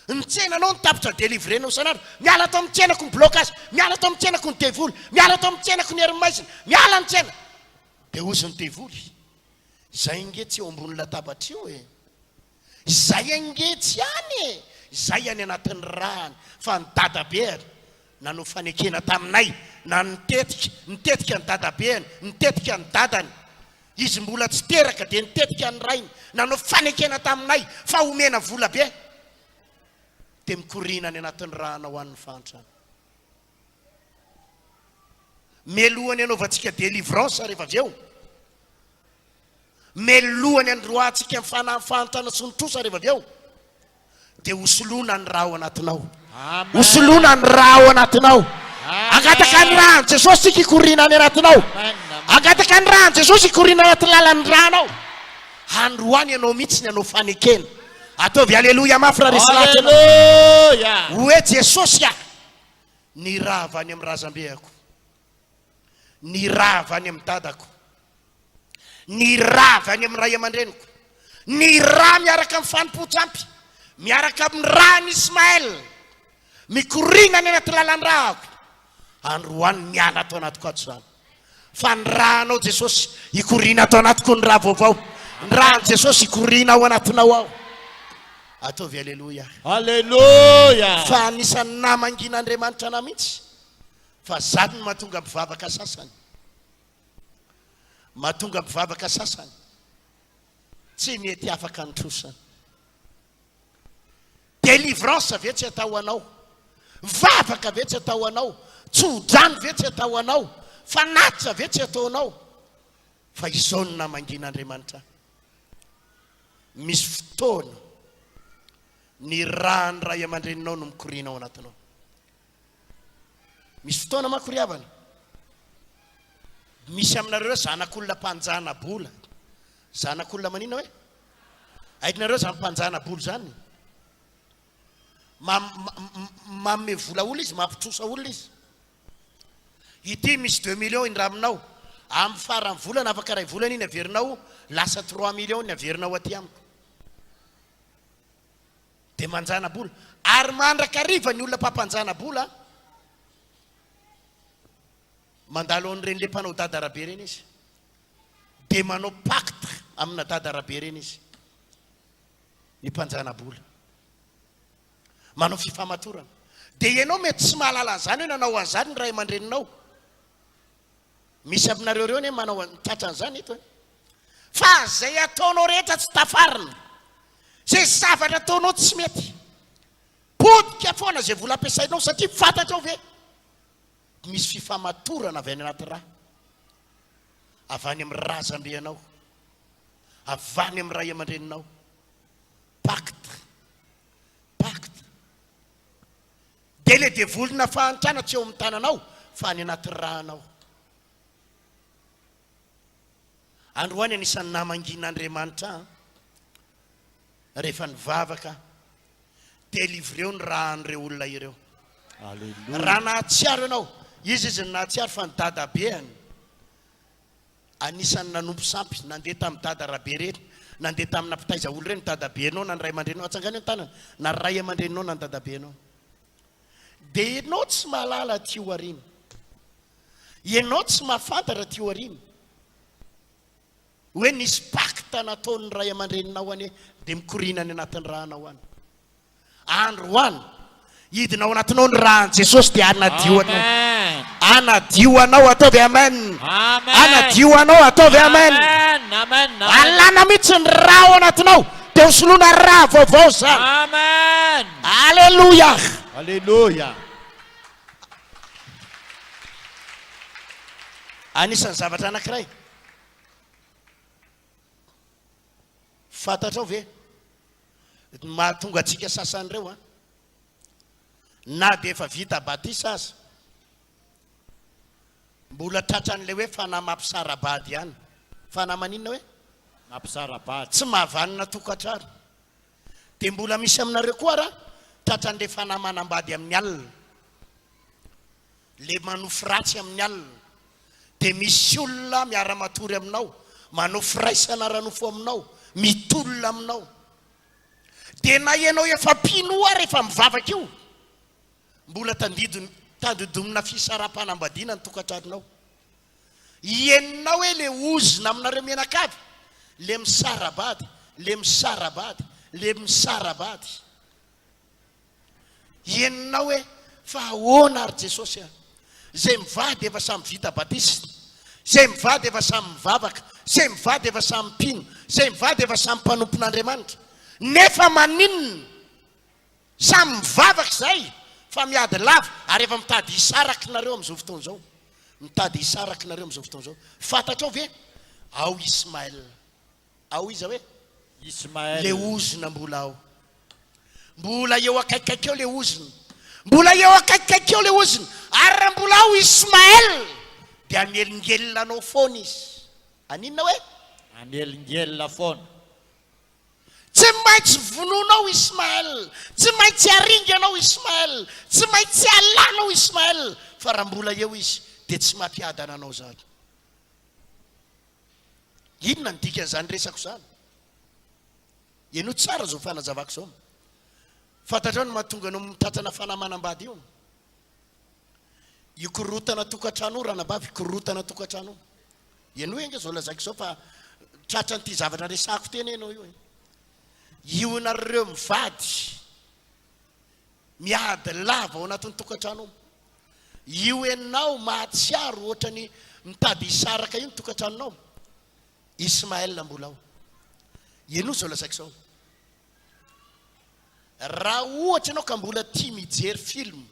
Ny tsenanao ny tapitra délivrenao sanandro, miala tao amin'ny tsenako ny blocage, miala tao amin'ny tsenako ny devoly, miala tao amin'ny tsenako ny hery-maizina, miala ny tsena. Dia ozy ny devoly, izay nge tsy eo ambony latabatra io e, izay nge tsy any e, izay any anatin'ny ràny. Fa ny dadabeany nanao fanekena taminay, na nitetika ny dadabeany, nitetika ny dadany. Izy mbola tsy teraka dia nitetika ny rainy, nanao fanekena taminay fa omena vola be, dia mikorina ny anatin'ny ràna ho an'ny fahantrana. Melohany anaovantsika délivrance rehefa avy eo, melohany androantsika amin'ny fahantrana sy ny trosa rehefa avy eo, dia hosoloana ny rà ao anatinao. Hosoloana ny rà ao anatinao. Angataka ny ràny Jesosy tsika hikorina ny anatinao. Angataka ny ràny Jesosy hikorina anaty lalan'ny rànao. Androany ianao mihitsy ny anao fanekena. Ataovy aleloia mafy raha resy lahatry anao. Aleluia. Hoe Jesosy ny rà avy any amin'ny razam-behako, ny rà avy any amin'ny dadako, ny rà avy any amin'ny ray aman-dreniko, ny rà miaraka amin'ny fanompo-tsampy, miaraka amin'ny rà ny Ismaël, mikorina ny anaty lalan'ny ràko. Androany miala atao anatiko ato zany. Fa ny rànao Jesosy hikorina atao anatiko ny rà vaovao. Ny ràny Jesosy hikorina ao anatinao ao. Ataovy aleloia. Aleluia. Fa anisan'ny namangin'Andriamanitra na mihitsy, fa zany mahatonga mivavaka sasany, mahatonga mivavaka sasany tsy mety afaka ny trosany. Délivrance ve tsy atao anao, mivavaka ve tsy atao anao, tsodrano ve tsy atao anao, fanatitra ve tsy atao anao. Fa izao no namangin'Andriamanitra. Misy fotoana ny ràny ray aman-dreninao no mikorina ao anatinao. Misy fotoana manko ry havana, misy aminareo zanak'olona mpanjana bola. Zanak'olona manina hoe? Aitinareo zany mpanjana bola zany. Mamme vola olona izy, mampitrosa olona izy. Ity misy 2 millions indra aminao, amin'ny farany volana afaka ray volana iny averinao, lasa 3 millions ny averinao aty amiko. Dia manjana bola. Ary mandrakariva ny olona mpampanjana bola, mandalo an'ireny le mpanao dada arabe reny izy, dia manao pacte amina dada arabe reny izy, ny mpanjana bola, manao fifamatorana. Dia ianao mety tsy mahalala an'izany hoe nanao an'izany ny ray aman-dreninao. Misy aminareo reo ne manao tratran'izany eto. Fa zay ataonao rehetra tsy tafarina, zay zavatra ataonao tsy mety, podika foana zay vola ampiasainao satria fantatrao ve misy fifamatorana avy any anaty rà, avy any amin'ny razam-beanao, avy any amin'ny ray aman-dreninao. Pacte, pacte. dia le devolona fahantrana tsy eo amin'ny tananao fa any anaty ranao. Androany anisan'ny namangin'Andriamanitra rehefa nivavaka dia livreo ny rahan'ireo olona ireo. Raha nahatsiaro ianao, izy nahatsiaro fa ny dadabeany anisan'ny nanompo sampy, nandeha tamin'ny dada rabe reny, nandeha tamina mpitaiza olo reny dadabe anao na ny ray aman-drenao, atsangany ny tanana na ny ray aman-drenao na ny dadabe anao. Dia ianao tsy mahalala ty aoriana, ianao tsy mahafantatra ty aoriana hoe nisy pacte nataon'ny ray aman-dreninao any dia mikorina any anatin'ny rahanao any. Andro hoany hidinao anatinao ny rahan'i Jesosy dia anadio anao. Anadio anao, ataovy amen. Anadio anao, ataovy amen. Alana mihitsy ny raha ao anatinao dia hosoloana raha vaovao zany. Alleluia. Alleluia. Anisan'ny zavatra anankiray fantatrao ve mahatonga antsika sasan'ireo na dia efa vita batisa aza mbola tratran'le hoe fanahy mampisarabady ihany. Fanahy maninona hoe mampisarabady tsy mahavanona tokantrano. Dia mbola misy aminareo koa raha tratran'le fanahy manambady amin'ny alina, le manofo ratsy amin'ny alina. Dia misy olona miara-matory aminao, manofo raisana ranofo aminao, mitolona aminao. Dia na ianao efa pinoa rehefa mivavaka io, mbola tadidomina fisaram-panambadiana ny tokantranonao. Ienonao hoe le ozina aminareo menakavy, le misarabady, le misarabady, le misarabady. Ienonao hoe fa ahoana ary Jesosy zay mivady efa samy vita batisa, zay mivady efa samy mivavaka, zay mivady efa samy mpino, zay mivady efa samy mpanompon'Andriamanitra. Nefa maninona samy mivavaka zay fa miady lava ary efa mitady hisaraky nareo amin'izao fotoana izao. Mitady hisaraky nareo amin'izao fotoana izao. Fantatrao ve ao Ismaël, ao iza hoe Ismaël, le ozina mbola ao, mbola eo akaikikaiky eo le ozina, mbola eo akaikikaiky eo le ozina. Ary raha mbola ao Ismaël dia anelingelina anao foana izy. Aninona hoe anelingelina foana. Tsy maintsy vononao Ismaël, tsy maintsy aringa anao Ismaël, tsy maintsy alanao Ismaël. Fa raha mbola eo izy dia tsy mampiadana anao zany. Inona ny dikan'izany resako zany? Ianao tsara zao fanazavako zao. Fantatrao ny mahatonga anao mitratrana fanahy manambady io? Ikorotana tokantrano raha nabavy, ikorotana tokantrano. Ianao enga zao lazaiko zao fa tratran'ity zavatra resako teny ianao io. Io nareo mivady miady lava ao anatin'ny tokantrano. Io ianao mahatsiaro ohatrany mitady hisaraka io ny tokantranonao. Ismaël mbola ao. Ianao zao lazaiko zao. Raha ohatra ianao ka mbola tia mijery film,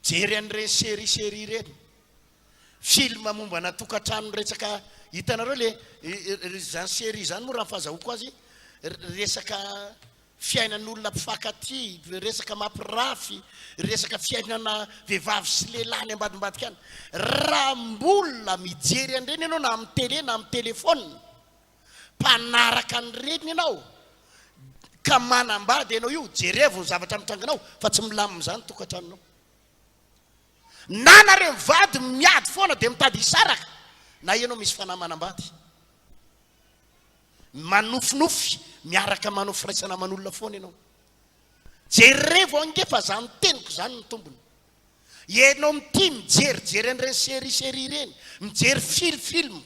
jery an'ireny série ireny, film mombana tokantrano resaka, hitanareo le zany série zany moa raha fahazahoko azy, resaka fiainan'olona mpifankaty, resaka mampirafy, resaka fiainana vehivavy sy lehilahy ny ambadimbadika any. Raha mbola mijery an'ireny ianao na amin'ny télé na amin'ny téléphone, mpanaraka an'ireny ianao ka manambady ianao io, jerevo ny zavatra mitranganao fa tsy milamina zany tokantranonao. Na nareo mivady miady foana dia mitady hisaraka, na ianao misy fanahy manambady manofinofy miaraka manofy raisana manolona foana ianao. Jerevo ange fa zany teniko zany ny tombony. Ianao mity mijery an'ireny série ireny, mijery film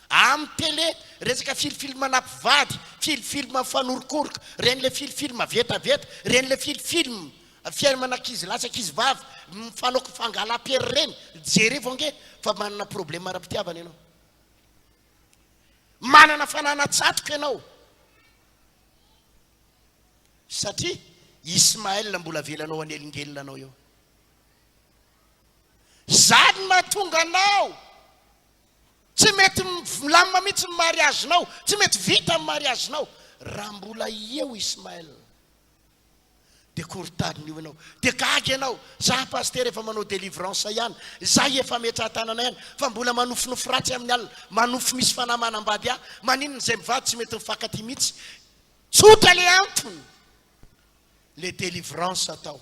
amin'ny télé, resaka film nampivady, film fanorokoroka, reny le film vetaveta, reny le film fiaimanankizy lasa ankizy vavy mifanaoko fangalam-pery reny. Jerevo ange fa manana problème ara-pitiavana ianao, manana fananatsatoka ianao. Satria Ismaël mbola velanao anelingelina anao eo. Zany mahatonga anao tsy mety milamina mihitsy ny mariazinao, tsy mety vita ny mariazinao raha mbola eo Ismaël. dia kortadiny io ianao dia gaga ianao za paster efa manao délivrance ihany zay efa metratanana ihany fa mbola manofinofo ratsy amin'ny alina manofo misy fanamanambady ahy maninona izay mivady tsy mety mifankaty mihitsy tsotra le antony le délivrance atao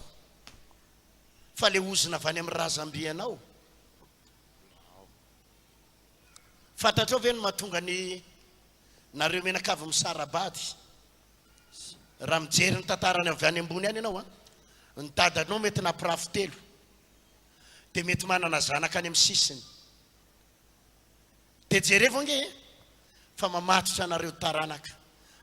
fa le ozina avy any amin'ny razamby anao fantatrao ve no mahatonga ny nareo menakavy misarabady raha mijery ny tantarany avy any ambony any ianao ny dadanao mety nampirafo telo dia mety manana zanaka any amin'ny sisiny dia jereo nge fa mamatotra anareo taranaka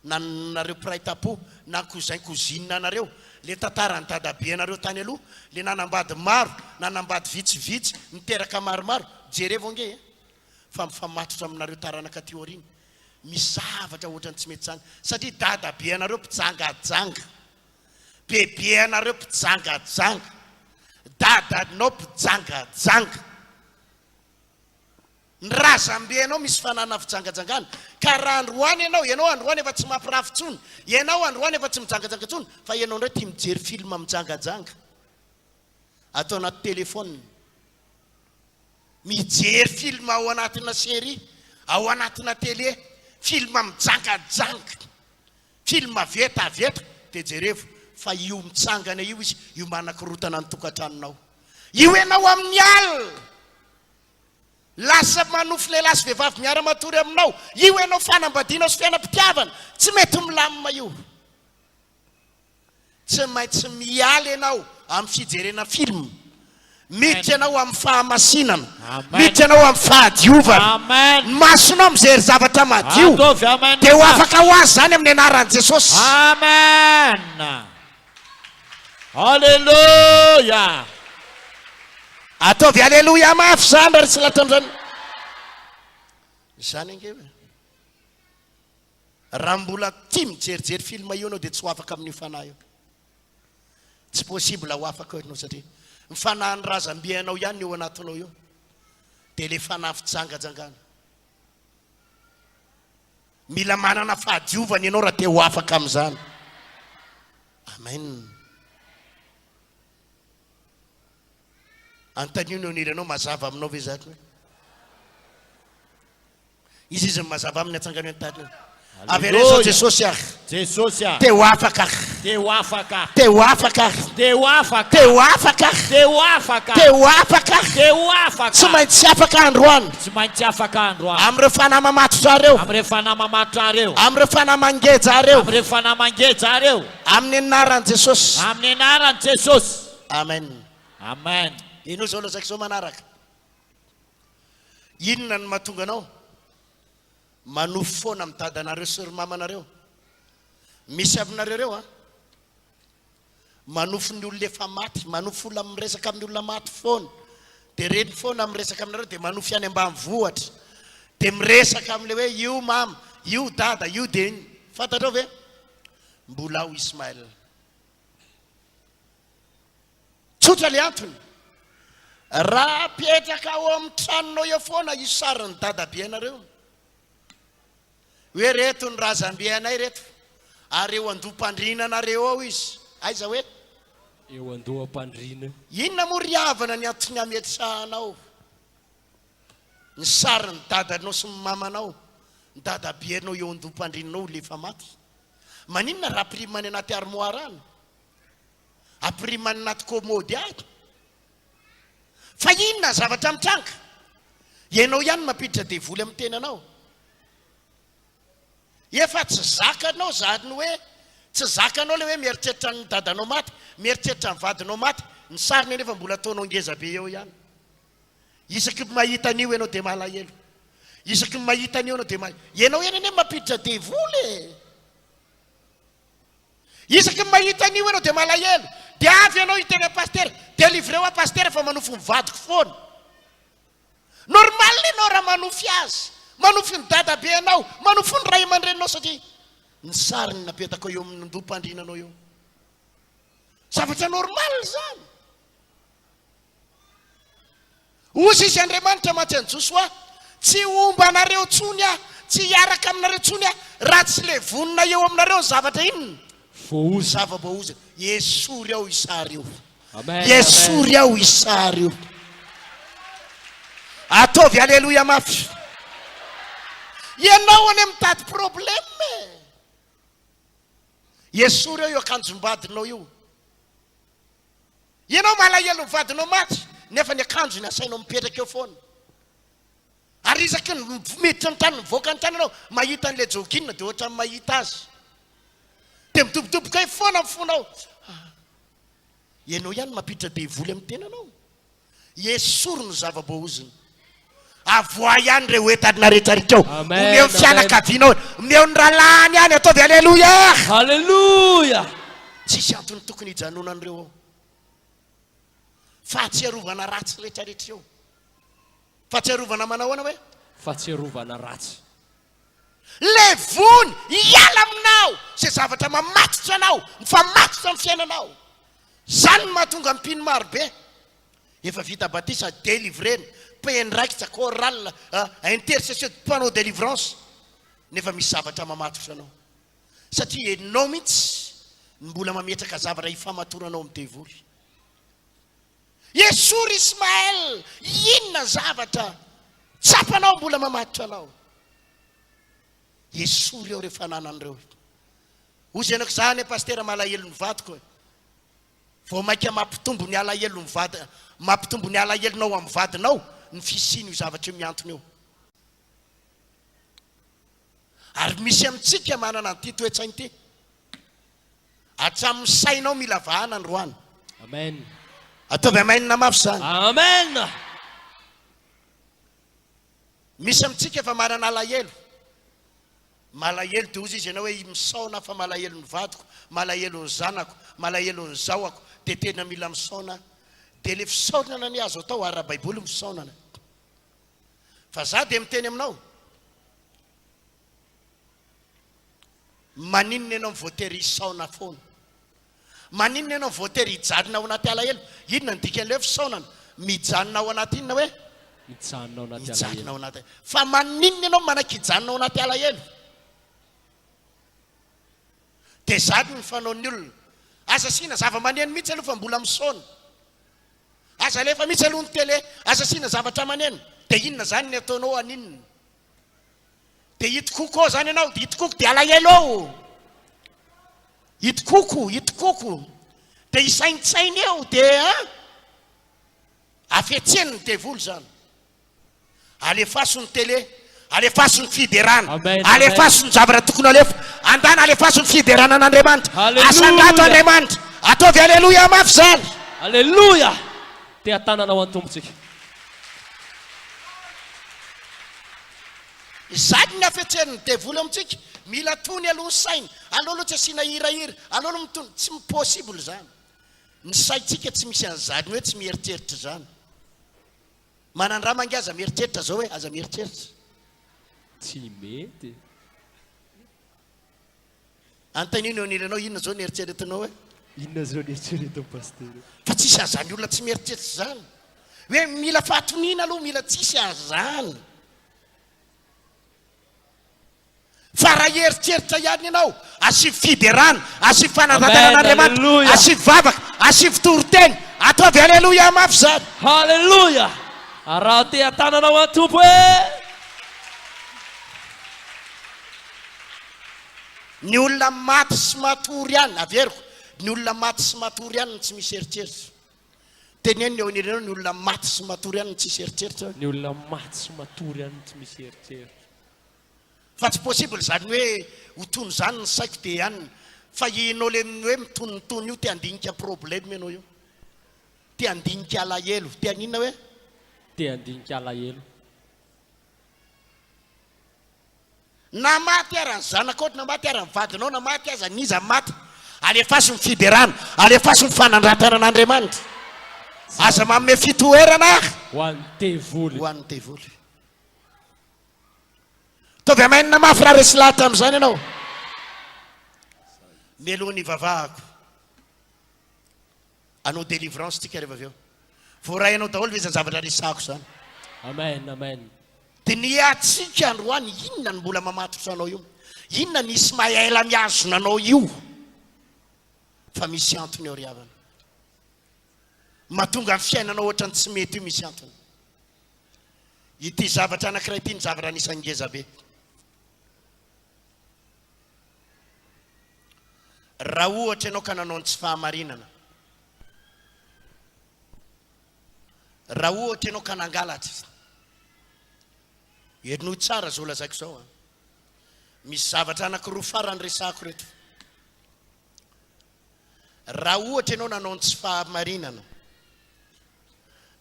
na nareo piraitapo na kozain-kozinina anareo le tantarany dadabe anareo tany aloha le nanambady maro nanambady vitsivitsy niteraka maromaro jereo nge fa mifamatotra aminareo taranaka teoriny misy zavatra ohatrany tsy mety zany satria dadabe anareo mpijangajanga bebe anareo mpijangajanga dadanao mpijangajanga ny razambe anao misy fanana fijangajangana ka raha androany ianao androany efa tsy mampirafo tsony ianao androany efa tsy mijangajanga tsony fa ianao ndray tia mijery film mijangajanga atao anaty telefone mijery film ao anatina série ao anatina télé film mijangajanga film veta dia jerevo fa io mitsangana io izy io manakorotana ny tokantranonao io ianao amin'ny alina lasa manofo lehilahy sy vehivavy miara-matory aminao io ianao fanambadiana sy fiainam-pitiavana tsy mety milamina io tsy maintsy mialy ianao amin'ny fijerena film miditra ianao amin'ny fahamasinana miditra ianao amin'ny fahadiovana masonao mijery zavatra madio dia ho afaka ho azy zany amin'ny anaran'i Jesosy. Amen. Alleluia. Ataovy alleluia mafy zany raha tsy latra amin'izany zany ange raha mbola tia mijerijery film io anao dia tsy ho afaka amin'ny fanahy io tsy possible ho afaka ianao satria mifanahy ny razambe anao ihany eo anatinao io dia le fanahy fijangajangana mila manana fahadiovana ianao raha te ho afaka amin'izany. Amen. Antanio ny iranao mazava aminao ve zany hoe izy izy mazava amin'ny atsangano ny tany averezao Jesosy ah Jesosy ah te ho afaka te ho afaka te ho afaka te ho afaka te ho afaka te ho afaka te ho afaka te ho afaka tsy maintsy afaka androany tsy maintsy afaka androany am'ireo fanahy mamatotra reo am'ireo fanahy mamatotra reo am'ireo fanahy mangeja reo am'ireo fanahy mangeja reo amin'ny anaran'i Jesosy amin'ny anaran'i Jesosy. Amen. Amen. Ino zao lazaka zao manaraka inona ny mahatonga anao manofo foana amin'ny dadanareo sy mamanareo misy aminareo reo manofo ny olona efa maty manofo olona miresaka amin'ny olona maty foana dia reny foana miresaka aminareo dia manofo ihany ambanivohitra dia miresaka amin'le hoe io mama io dada io dia fantatrao ve mbola ao Ismaël tsotra le antony raha petraka ao amin'ny tranonao eo foana io sariny dadabe anareo hoe reto ny razambe anay reto ary eo andoam-pandrina anareo ao izy aiza hoe eo andoam-pandrina inona moa ry havana ny antony ametrahanao ny sariny dadanao sy ny mamanao ny dadabe anao eo andoam-pandrinanao lefa maty maninona raha ampirimany anaty armoire any ampirimany anaty komody ay fa inona zavatra mitranga ianao ihany mampiditra devoly amin'ny tenanao efa tsy zakanao zany hoe tsy zakanao le hoe mieritreritra ny dadanao maty mieritreritra ny vadinao maty ny sariny nefa mbola ataonao ngeza be eo ihany isaky mahita an'io ianao dia malahelo isaky mahita an'io ianao dia malahelo ianao ihany ane mampiditra devoly isaky mahita an'io ianao dia malahelo dia avy ianao hiteny pasteur délivré ao pasteur fa manofo mivadiko foana normal ianao raha manofy azy manofy ny dadabe anao manofo ny ray aman-drenanao satria ny sariny napetaka eo amin'ny ndoam-pandrinanao eo zavatra normal zany ozy izy Andriamanitra matsyany Josoa tsy omba anareo tsony tsy hiaraka aminareo tsony raha tsy le vonina eo aminareo ny zavatra inona voaozy. Zava-boahozy. Esory ao isary io. Amen. Esory ao isary io. Ataovy aleloia mafy. Ianao any mitady problème. Esory ao io akanjom-badinao io. Ianao malahelo mivadinao maty nefa ny akanjony asainao mipetraka eo foana. Ary isaky miditra ny tany mivoaka ny tany anao mahita an'ilay joginina dia ohatra ny mahita azy. Dia midobodoboka eo foana amin'ny fonao. Ianao ihany mampiditra devoly amin'ny tenanao. Esory ny zava-boahoziny. Avoa ihany ireo entadina rehetrarehetra eo. Omeo ny fianakavianao, omeo ny ralany ihany, ataovy aleloia. Halleluja. Tsisy antony tokony hijanonan'ireo ao. Fahatsiarovana ratsy rehetrarehetra eo. Fahatsiarovana manao ahoana hoe? Fahatsiarovana ratsy. Levony hiala aminao izay zavatra mamatotra anao, mifamatotra amin'ny fiainanao. Zany no mahatonga mpino maro be. Efa vita batisa délivrena, pendraikitra choral, intercession de panneau délivrance. Nefa misy zavatra mamatotra anao. Satria enao mihitsy mbola mametraka zavatra ifamatoranao amin'ny devoly. Esory Ismaël, inona zavatra tsapanao mbola mamatotra anao. Esory eo rehefa nanan'ireo. Ozy anako zany pasteur malahelo ny vadiko. Vao maika mampitombo ny alahelo ny vady, mampitombo ny alahelonao amin'ny vadinao, ny fisiny io zavatra io miantona eo. Ary misy amintsika manana an'ity toetsainy ity. Hatramin'ny sainao mila vahana androany. Amen. Ataovy amainina mafy zany. Amen. Misy amintsika efa manana alahelo. Malahelo dia ozy izy ianao hoe misaona fa malahelo ny vadiko, malahelo ny zanako, malahelo ny zahoako, dia tena mila misaona. Dia le fisaonana ny azo atao ara-baiboly misaonana. Fa za dia miteny aminao. Maninona ianao mivoatery hisaona foana. Maninona ianao mivoatery hijanona ao anaty alahelo. Inona ny dikan'ilay fisaonana? Mijanona ao anaty inona hoe? Mijanona ao anaty Mijanona alahelo. ao anaty. Fa maninona ianao manan-kijanona ao anaty alahelo? Dia zany ny fanaon'ny olona. Asa sina zava-maneno mihitsy aloha fa mbola misaona. Asa alefa mihitsy aloha ny tele, asa sina zavatra maneno. Dia inona zany ny ataonao aninona? Dia hitikoko zany ianao, dia hitikoko dia alahelo ao. Hitikoko. Dia isaintsainy eo, dia afetseny ny devoly zany. Alefaso ny tele, alefaso ny fiderana, Amen, alefaso ny zavatra tokony alefa, andana alefaso ny fiderana an'Andriamanitra. Hallelujah. Asangato Andriamanitra. Ataovy aleloia mafy zany. Halleluja. Tea tananao an-tompontsika. Zany ny afetseny ny devoly amintsika. Mila tony aloha ny sainy. Aleo aloha tsy asiana hirahira. Aleo aloha mitony. Tsy possible zany. Ny saintsika tsy misy an'izany hoe tsy mieritreritra zany. Manandraha mangy aza mieritreritra zao hoe aza mieritreritra. Tsy mety. Antanino eo nilanao inona zao nieritreretinao hoe? Inona zao nieritrereto pasteur? Fa tsisy an'izany olona tsy mieritreritra zany. Hoe mila fahatoniana aloha, mila tsisy an'izany. Fa raha eritreritra ihany ianao, asivy fiderana, asivy fanantatana an'Andriamanitra, Hallelujah. asivy vavaka, asivy toroteny, ataovy aleloia mafy zany. Halleluja. Raha tea tananao an-tompo e. Ny olona maty sy matory ihany, averiko, ny olona maty sy matory ihany tsy misy eritreritra. Teneny eo anirenao ny olona maty sy matory ihany tsy misy eritreritra. Ny olona maty sy matory ihany tsy misy eritreritra. Fa tsy possible zany hoe ho tony zany ny saiko dia ihany. Fa ianao le hoe mitonitony io, te handinika problème ianao io. Te handinika alahelo, te haninona hoe? Te handinika alahelo. Na maty ara ny zanakao, na maty ara ny vadinao, na maty aza niza maty. Alefaso ny fiderana, alefaso ny fanandratana an'Andriamanitra. Aza manome fitoerana Ho an'ny devoly. ho an'ny devoly. Taovy amainina mafy raha resy lahatra amin'izany ianao. Mialohan'ny vavahako. Anao délivrance tika rehefa avy eo. Voarahinao daholo ve izany zavatra resahako zany. Amen, amen. Dia ny atsika androany, inona ny mbola mamatotra anao io? Inona ny Ismaël miazona anao io? fa misy antony eo ry havana mahatonga amin'ny fiainanao ohatrany tsy mety io misy antony ity zavatra anankiray ity ny zavatra anisan'ny ngeza be raha ohatra ianao ka nanao ny tsy fahamarinana raha ohatra ianao ka nangalatra erinao tsara zao lazaiko zao misy zavatra anankiroa farany resako reto raha ohatra ianao nanao ny tsy fahamarinana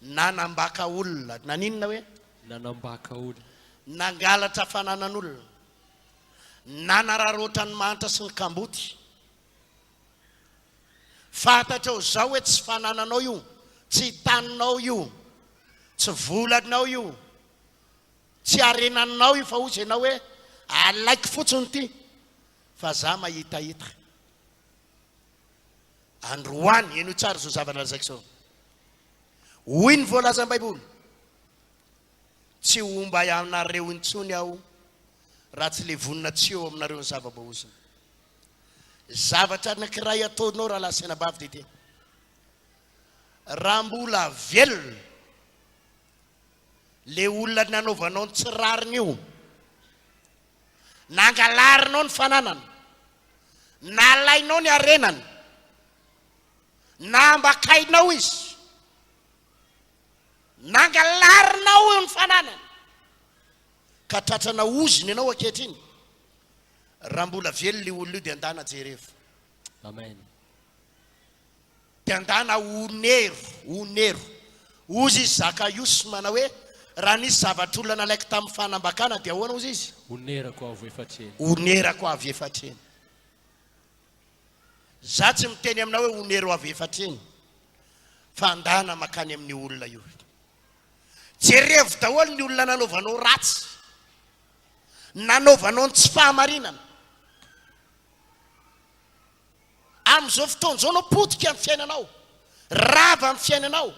nanambaka olona naninona hoe nanambaka olona nangalatra fananan'olona nanararotra ny mantra sy ny kamboty fantatrao zao hoe tsy fanananao io tsy taninao io tsy volanao io tsy arenanao io fa ozy ianao hoe alaiky fotsiny ty fa za mahitahita androany eno tsara zao zavatra lazaiko zao hoy ny voalazan'ny baiboly tsy omba aminareo intsony aho raha tsy le vonina tsy eo aminareo ny zava-boahozina zavatra anankiray ataonao raha lasena bavy dite raha mbola velona le olona nanaovanao ny tsy rariny io nangalarinao ny fananana nalainao ny arenany nambakainao izy nangalarinao io ny fananana ka tratrana oziny ianao akehitriny raha mbola velona le olona io dia andana jerevo amen dia andana onero ozy izy zaka iosy mana hoe raha nisy zavatra olona nalaiky tamin'ny fanambakana dia ahoana ozy izy onerako avy efatreny onerako avy efatreny za tsy miteny amina hoe onero avy efatreny fa andana makany amin'ny olona io jerevo daholo ny olona nanaovanao ratsy nanaovanao ny tsy fahamarinana am'izao fotoana zao anao potika amin'ny fiainanao rava amin'ny fiainanao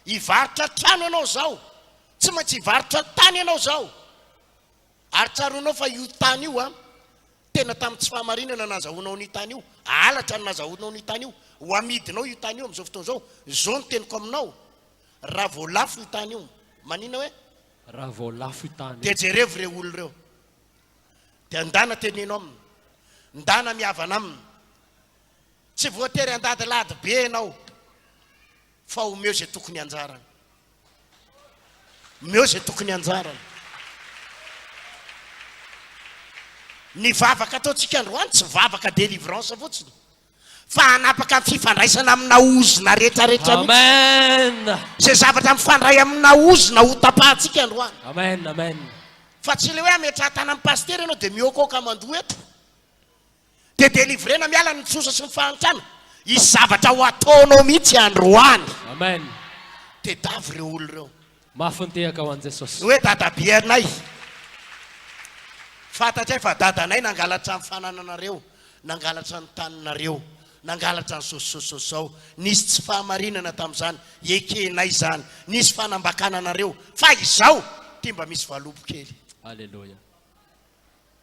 hivarotra trano ianao zao tsy maintsy hivarotra tany ianao zao ary tsaronao fa io tany io tena tamin'ny tsy fahamarinana nazahoanao ny tany io alatra ny nazahoanao ny tany io ho amidinao io tany io am'izao fotoana zao zao ny teniko aminao raha voalafo io tany io manina hoe raha voalafo io tany dia jerevo reo olo reo dia andana teninao aminy ndana miavana aminy tsy voatery andadilady be ianao fa omeo zay tokony anjarany omeo zay tokony anjarany ny vavaka ataontsika androany tsy vavaka délivrance fotsiny fa anapaka amin'ny fifandraisana amina ozina rehetrarehetra amen zay zavatra mifandray amina ozina ho tapahantsika androany amen amen fa tsy le hoe ametrahatana amin'ny paster ianao dia mihoakoka mandoa eto dia délivrena miala ny tsosa sy ny fahantrana izy zavatra ho ataonao mihitsy androany amen dia davy reo olo reo mafintehaka ho an' jesosy hoe dadabe anay fantatray fa dadanay nangalatra ny fanananareo nangalatra ny taninareo nangalatra ny sosososy zao nisy tsy fahamarinana tamin'izany ekenay zany nisy fanambakananareo fa izao tia mba misy valobo kely alleluia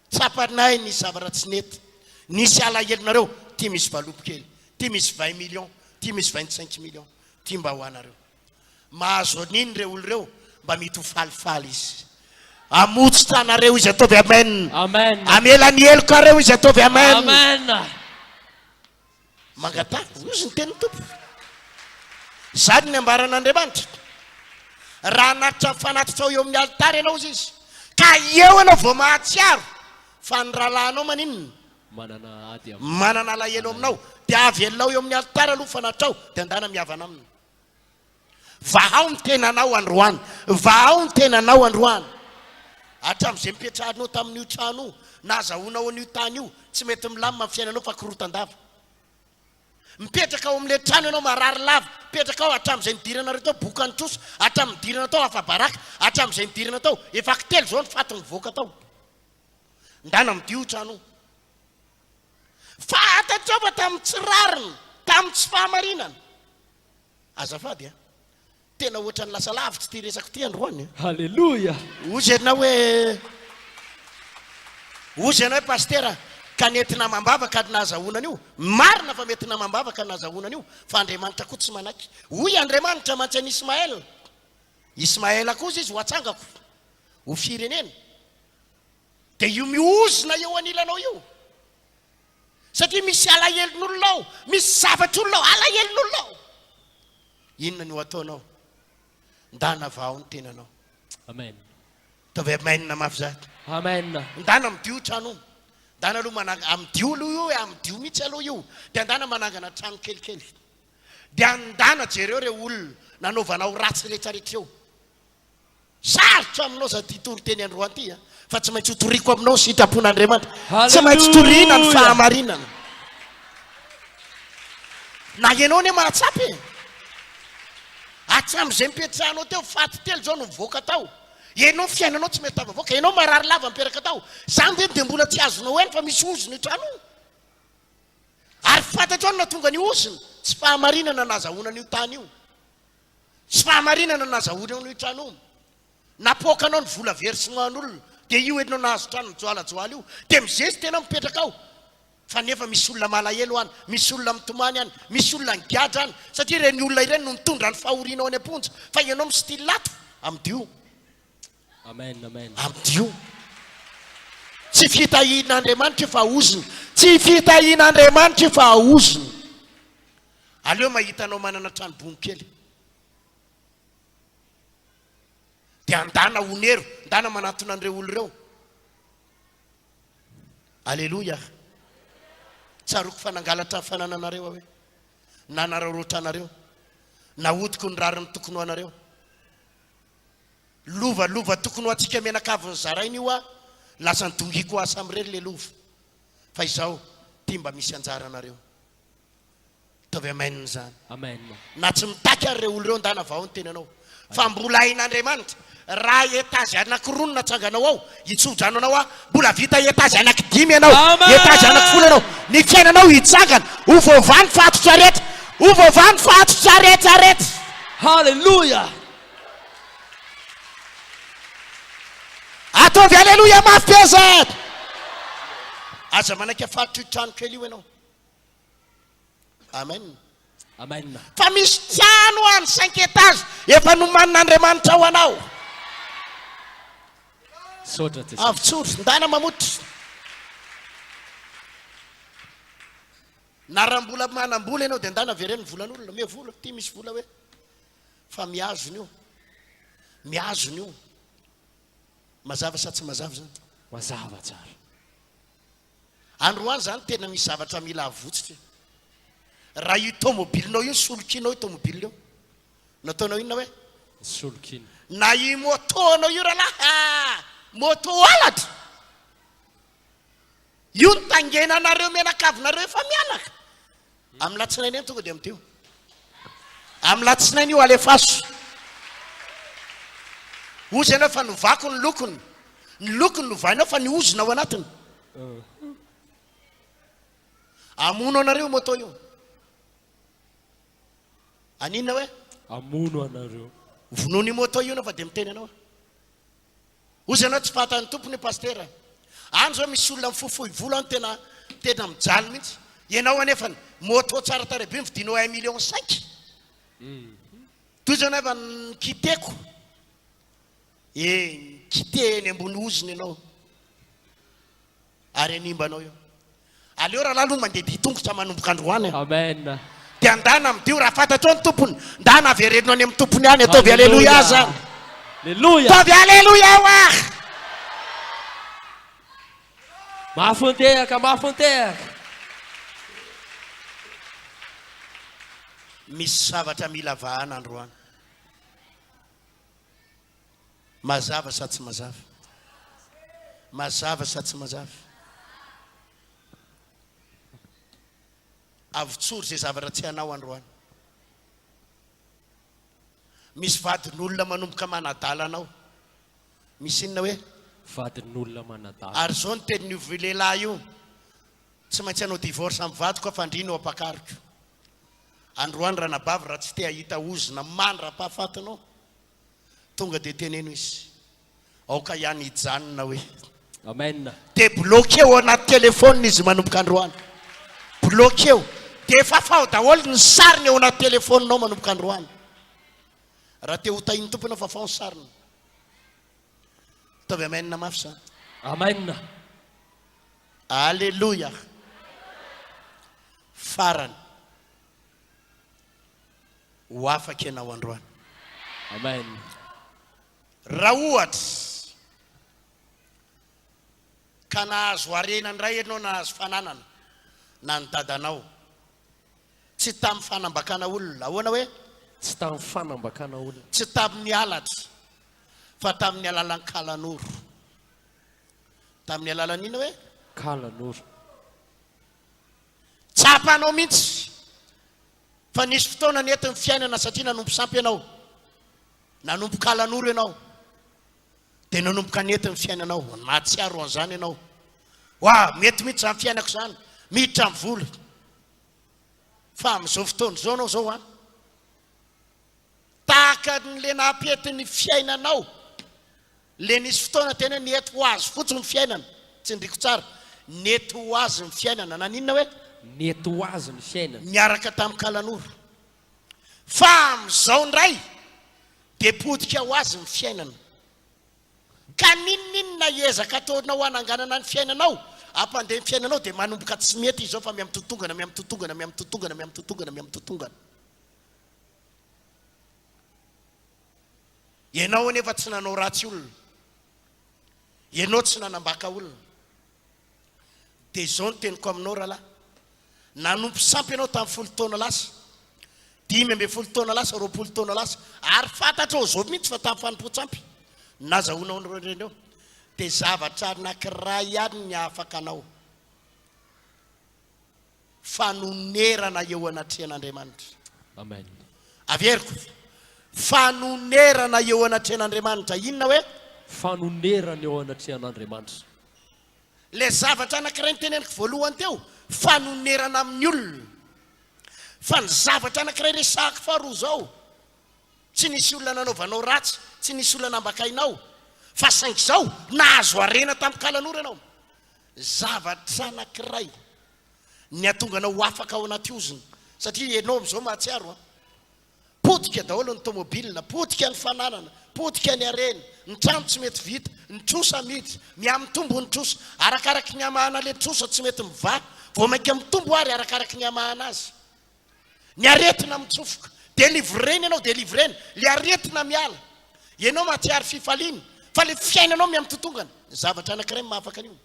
tsapanay nisy zavatra tsy nety nisy alahelonareo tia misy valobo kely tia misy 20 millions tia misy 25 millions tia mba ho anareo mahazo aniny reo olo reo mba mety ho falifaly izy amotsy tanareo izy ataovy amen amen amela ny eloka reo izy ataovy amen amen mangatako izy ny teny tompo zany ny ambaran'Andriamanitra raha anatitra mifanatitra eo amin'ny alitara ianao izy izy ka eo ianao vao mahatsiaro fa ny rahalahinao maninona manana ady manana alahelo aminao dia avelonao eo amin'ny alitara aloha fanatrao dia andana miavana aminy vahao ny tenanao androany vahao ny tenanao androany hatram'izay mipetrahanao tamin'io trano io nazahoanao an'io tany io tsy mety milamina amin'ny fiainanao fa korotan-dava mipetraka ao amin'le trano ianao marary lava mipetraka ao hatram'izay nidirana reo tao boka ny troso hatramin'ny nidirana tao afa-baraka hatram'izay nidirana tao efa kitelo zao ny faty mivoaka tao ndana midio trano fantatrao fa tamin'ny tsy rariny tamin'ny tsy fahamarinana azafady tena ohatrany lasa lavitra ty resako ty androany halleluia ozy ianao hoe pastera ka nentina mambavaka nazaonana io marina fa metina mambavaka nazaonana io fa Andriamanitra koa tsy manaky hoy Andriamanitra mantsy an Ismaela kosa izy ho atsangako ho firenena dia io miozona eo anilanao io satria misy alahelon'olona ao misy zavatr'olona ao alahelon'olona ao inona no ataonao ndana vao ny tenanao Amen. tavy mainina mafy zany Amen. ndana amidio trano ndana aloha mananga amidio aloha io amidio mihitsy aloha io dia ndana manangana trano kelikely dia andana jereo reo olona nanaovanao ratsy rehetrarehetra eo sarotra aminao za ty tory teny androany ty fa tsy maintsy hotoriako aminao sitrapon'Andriamanitra tsy maintsy toriana ny fahamarinana na ianao ne mahatsapy atram'izay mipetrahanao teo faty telo zao no mivoaka tao ianao fiainanao tsy mety avavoaka ianao marary lava miperaka tao zany zeny dia mbola tsy azonao eny fa misy ozony trano ary fantatro any na tonga ny ozony tsy fahamarinana nazahoana io tany io tsy fahamarinana nazahoana io trano io napokanao ny vola verseman'olona dia io enao nahazo trano mijoalajoala io dia mizezy tena mipetraka ao fa nefa misy olona malahelo any misy olona mitomany any misy olona nigadra any satria ireny olona ireny no mitondra ny fahorianao any amponja fa ianao mistily lato amidio Amen. Amen. amidio tsy fitahian'Andriamanitra fa ozony tsy fitahian'Andriamanitra fa ozony aleo mahitanao manana trano bonikely dia andana onero ndana manatona an'ireo olo ireo aleloia tsaroko fanangalatra fanananareo hoe na nararota anareo na odiko ny rariny tokony ho anareo lova tokony ho atsika menakaviny zarainy io lasa nydongiko asa am'ireny le lova fa izao tia mba misy anjara anareo tavy amaininy zany Amen. na tsy mitaky ary reo olo ireo ndana vao ny tenanao fa mbola hain'Andriamanitra raha etazy anankiroa natsanganao ao itsojano anao mbola vita etazy anankidimy ianao etazy anankifolo ianao ny fiainanao hitsangana hovovany fatotra rehetra hovovany fatotra rehetrarehetra Hallelujah. ataovy aleloia mafy peza aza manaiky afatotra io trano kely io ianao amen Amen. fa misy trano any 5 etazy efa nomanin'Andriamanitra ao anao Sotra ty. avitsotro ndana mamotry na raha mbola manam-bola ianao dia ndana vereny volan'olona me vola ty misy vola hoe fa miazony io mazava sa tsy mazava zany Mazava tsara. androany zany tena misy zavatra mila avotsitra raha io tomobilinao io solokinao io tomobilina io nataonao inona hoe Solokiny. na i motonao io rahalahy moto alatra io ny tangenanareo menakavinareo efa mianaka amin'ny latsinainy eny tonga dia amiteo amin'ny latsinainy io alefaso ozy ianao fa novako ny lokony novainao fa niozona ao anatiny amono anareo moto io aninona hoe Amono anareo. vonoany moto io na fa dia miteny anao ozy ianao tsy fahatan'ny tompony pastera any zao misy olona mifofohy vola any tena mijaly mihitsy ianao anefa moto tsara tarabe mividinao 1,5 million toy zao nefa nikiteko nikite eny ambony oziny ianao ary animbanao io aleo raha laloha mandeha ditongotra manomboka androany Amen. dia andana amidio raha fantatrao ny tompony ndana averenao any amin'ny tompony any ataovy aleloia zany Hallelujah. ataovy aleloia oa Mahafontehaka. misy zavatra mila vahana androany mazava sa tsy mazava mazava sa tsy mazava avotsory zay zavatra tsy hanao androany misy vadin'olona manomboka manadala anao misy inona hoe Vadin'olona manadala. ary zao ny tenin'io lehilahy io tsy maintsy anao divorce amin'ny vadiko fa andrino ampakariko androany raha nabavy raha tsy te hahita ozona many raha pahafatinao tonga dia teneno izy aoka ihany hijanona hoe Amen. dia bloqueo anaty telefônina izy manomboka androany bloqueo dia efa fao daholo ny sariny eo anaty telefôninao manomboka androany raha te ho tahiny tompona fa fao ny sariny taovy amenina mafy zany Amen. alleluia farany ho afaka ianao androany Amen. raha ohatra ka nahazo harena ndray ianao nahazo fananana na ny dadanao tsy tamin'ny fanambakana olona ahoana hoe Tsy tamin'ny fanambakana olona. tsy tamin'ny alatra fa tamin'ny alalan'ny kalanoro tamin'ny alalan'ina hoe Kalanoro. tsapanao mihitsy fa nisy fotoana nentin'ny fiainana satria nanompo sampy ianao nanompo kalanoro ianao dia nanomboka nentin'ny fiainanao mahatsiaro an'izany ianao hoa mety mihitsy zany fiainako zany miditra amin'ny voly fa amin'izao fotoana zao anao zao a tahaka n'le nahapetin'ny fiainanao le nisy fotoana tena nety ho azy fotsiny ny fiainana tsy ndriko tsara nety ho azy ny fiainana naninona hoe Nety ho azy ny fiainana. niaraka tamin'ny kalanoro fa amin'izao ndray dia potika ho azy ny fiainana ka ninninona ezaka ataonao hananganana ny fiainanao ampandeha ny fiainanao dia manomboka tsy mety izao fa miamtotongana miamtotongana miamtotongana miamtotongana miamtotongana ianao anefa tsy nanao ratsy olona ianao tsy nanambaka olona dia izao ny teniko aminao rahalahy nanompo sampy ianao tamin'ny 10 taona lasa 15 taona lasa 20 taona lasa ary fantatra ao zao mihitsy fa tamin'ny fanompo-tsampy nazahoanao nyreny eo dia zavatra anankiray ihany ny afaka anao fanonerana eo anatrehan'Andriamanitra Amen. averiko fanonerana eo anatrehan'Andriamanitra inona hoe Fanonerana eo anatrehan'Andriamanitra. le zavatra anankiray nyteneniko voalohany teo fanonerana amin'ny olona fa ny zavatra anankiray resahako faharoa zao tsy nisy olona nanaovanao ratsy tsy nisy olona nambakainao fa saingy zao nahazo harena tamin'ny kalanoro ianao zavatra anankiray ny atonganao ho afaka ao anaty oziny satria ianao amin'izao mahatsiaro a potika daholo ny tomobilina potika ny fananana potika ny harena ny trano tsy mety vita ny trosa miditra miamitombo ny trosa arakaraky ny amahana le trosa tsy mety miva vao mainka mitombo ary arakaraky ny amahana azy ny aretina mitsofoka dia livreny ianao dia livreny le aretina miala ianao mahatsiary fifaliana fa le fiainanao miamitotongana zavatra anankiray mahafaka an'io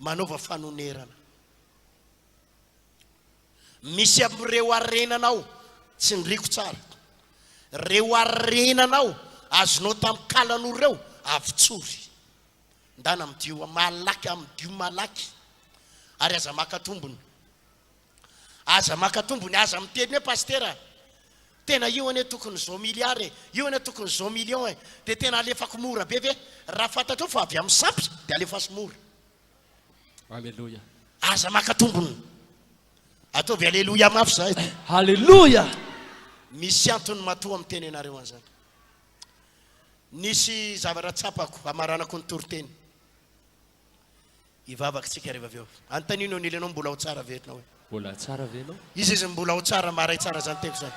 manaova fanonerana misy amin'ireo arenanao tsy niriko tsara reo arenanao azonao tamin'ny kalanoro reo avitsory ndana midio malaky amidio malaky ary aza makatombony aza miteny hoe pastera tena io ane tokony zao miliary io ane tokony zao million dia tena alefako mora be ve raha fantatro fa avy amin'ny sampy dia alefasy mora Alleluia. aza makatombony ataovy alleluia mafy zahay Alleluia. misy antony matoa amin'ny teny anareo an'izany nisy zavatra tsapako amaranako ny toroteny ivavaka tsika rehefa avy eo antanino nily anao mbola ho tsara vetinao hoe Mbola tsara ve ianao? izy izy mbola ho tsara maray tsara zany teko zany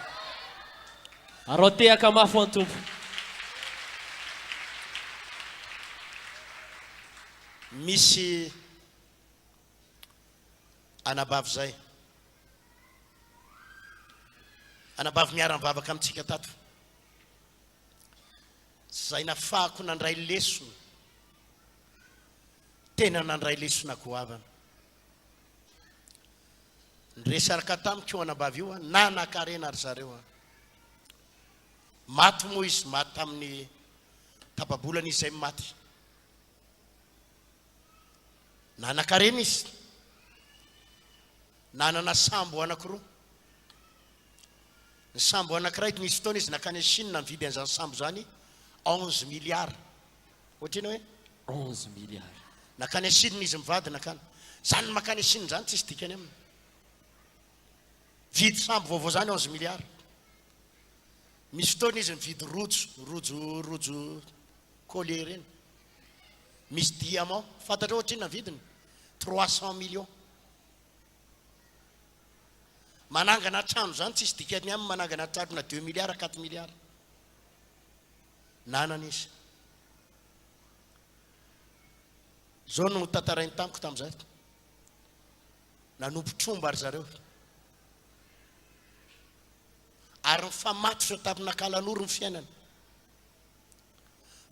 Arao tehaka mafy ho any tompo. misy anabavy zay anabavy miara-mivavaka amintsika tato zay nafahako nandray lesona tena nandray lesona goavana nyresaraka tamiko io anabavy io a nanakarena ary zareo a maty moa izy maty tamin'ny tapabolana izy zay maty nanakarena izy nanana sambo anankiroa ny sambo anankiray nisy fotoana izy nakany Chine mividy an'izany sambo zany 11 milliards ohatriny hoe 11 milliards. nakany Chine izy mivady nakany zany makany Chine zany tsisy dikany aminy vidy sambo vaovao zany 11 milliards misy fotoana izy mividy rojo collier reny misy diamant fantatra ohatry na vidiny 300 millions manangana trano zany tsisy dikany amin'ny manangana trano na 2 milliards 4 milliards nanana izy zao no tantarainy tamiko tamin'izay nanompo tromba ary zareo ary nifamatotra tamina kalan'oro ny fiainana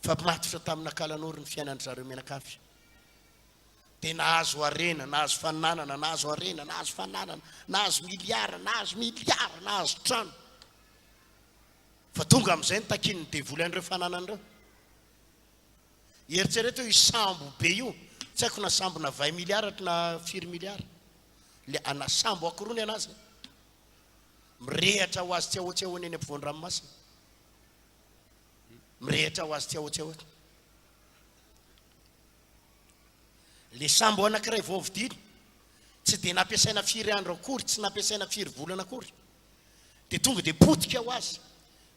famatotra tamina kalan'oro ny fiainana zareo menakafy dia nahazo arena nahazo fananana nahazo arena nahazo fananana nahazo miliara nahazo trano fa tonga amin'izay ny takin'ny devoly an'ireo fananan'ireo eritsereto io sambo be io tsy haiko na sambo na 20 milliards na 4 milliards le ana sambo akorony anazy mirehatra ho azy tsy ahoatsy eny ampovoan-dranomasina mirehatra ho azy tsy ahoatsy le sambo anankiray vao vidiny tsy dia nampiasaina 4 andro akory tsy nampiasaina 4 volana akory dia tonga dia potika ho azy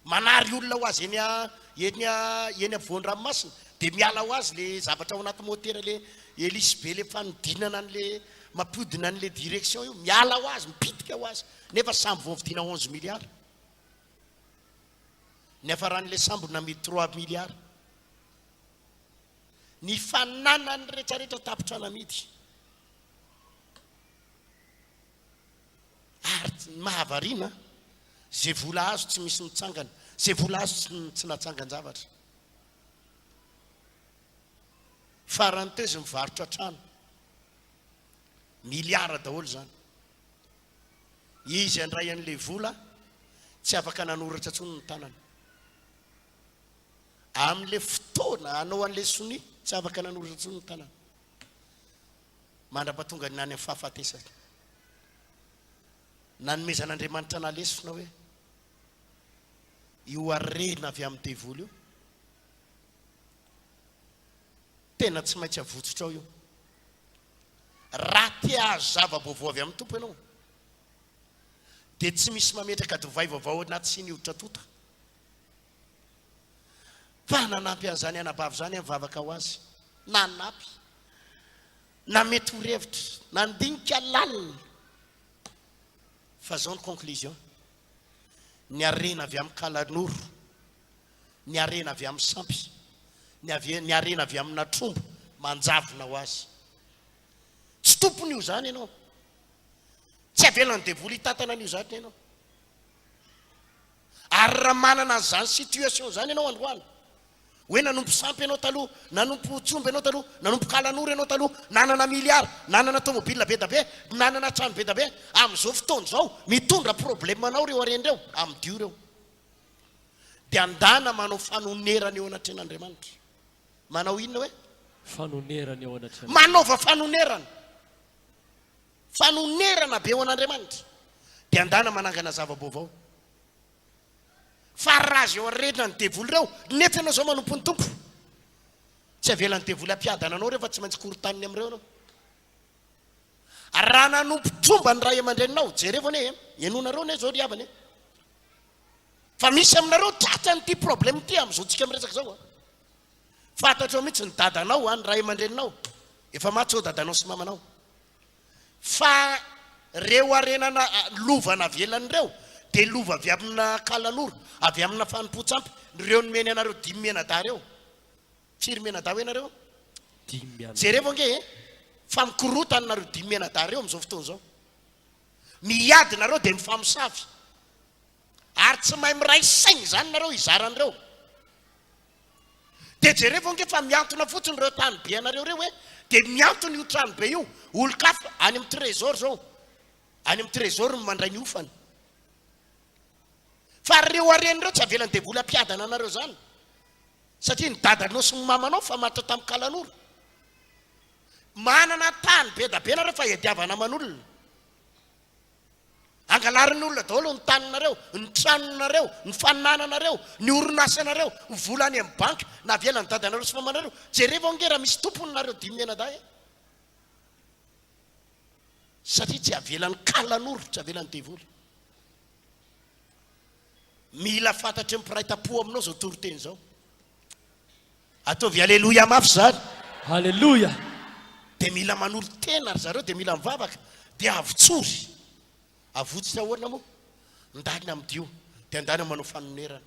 manary olona ho azy eny ampovoan-dranomasina dia miala ho azy le zavatra ao anaty motera le elisy be le fanodinana an'le mampodina an'le direction io miala ho azy mipitika ho azy nefa sambo vao vidina 11 milliards nefa ran'le sambo namidy 3 milliards ny fananany rehetrarehetra tapitra namidy ary mahavarina zay vola azo tsy misy nitsangana zay vola azo tsy natsangan-javatra farany teo izy mivarotra trano miliara daholo zany izy andray an'le vola tsy afaka nanoratra ntsony ny tanana amin'le fotoana anao an'le soni tsy afaka nanoratra ntsony ny tanana mandra-patonga nany amin'ny fahafatesana nanomezan'Andriamanitra nalesona hoe io arena avy amin'ny devoly io tena tsy maintsy avotsotra ao io raha tia azo zava-baovao avy amin'ny tompo ianao dia tsy misy mametraka divay vaovao anaty sy niotra tota fa nanampy an'izany anabavy zany mivavaka ho azy nanampy na mety ho revitra nandinika lalina fa zao ny conclusion ny arena avy amin'ny kalan'oro ny arena avy amin'ny sampy ny arena avy amina trombo manjavona ho azy tsy tompony io zany ianao tsy avelany devoly hitatana an'io zany ianao ary raha manana zany situation zany ianao androany hoe nanompo sampy ianao taloha nanompo trombo ianao taloha nanompo kalan'oro ianao taloha nanana miliara nanana tomobile be da be nanana trano be da be amin'izao fotoana zao mitondra problème anao reo aren'ireo amin'ny dio reo dia andana manao fanonerana eo anatren'Andriamanitra manao inona hoe fanonerana eo anatrena manaova fanonerana be eo an'Andriamanitra dia andana manangana zava-baovao fa razy eo arena ny devoly reo nefa ianao zao manompo ny tompo tsy avelan'ny devoly ampiadana anao reo fa tsy maintsy korontaniny amin'ireo anao raha nanompo tromba ny ray aman-dreninao jerevone enonareo ne zao riavany fa misy aminareo tratrany ty problème ty amin'izao tsika miresaka zao fantatrao mihitsy ny dadanao ny ray aman-dreninao efa matsy ao dadanao sy mamanao fa reo arenana lovana avelan'ireo dia lova avy amina kalan'oro avy amina fanompo-tsampy reo nomeny anareo 5 menada reo firy menada hoe nareo jereo nge fa mikorotana nareo 5 menada reo amin'izao fotoana zao miady nareo dia mifamosavy ary tsy mahay miray saigny zany nareo izaran'ireo dia jereo nge fa miantona fotsiny reo tany be anareo reo hoe dia miantony io trano be io olo-kafa any amin'ny trésor zao any amin'ny trésor mandray ny ofany fa reo aren'ireo tsy avelany devoly ampiadana anareo zany satria ny dadanao sy ny mamanao fa matra tamin'ny kalan'oro manana tany be da be nareo fa hiadiavana aman'olona angalarin'olona daholo ny taninareo ny tranonareo ny fanananareo ny orinasanareo ny volany amin'ny banky na avelany dadanareo sy mamanareo jereva nge raha misy tompony nareo 5 menada satria tsy avelan'ny kalan'oro tsy avelan'ny devoly mila fantatry mpiray tapo aminao zao toroteny zao ataovy aleloia mafy zany Haleluya. dia mila manolo tena ry zareo dia mila mivavaka dia avotsory avotsitra ahoana moa ndana amidio dia andana manao fanonerana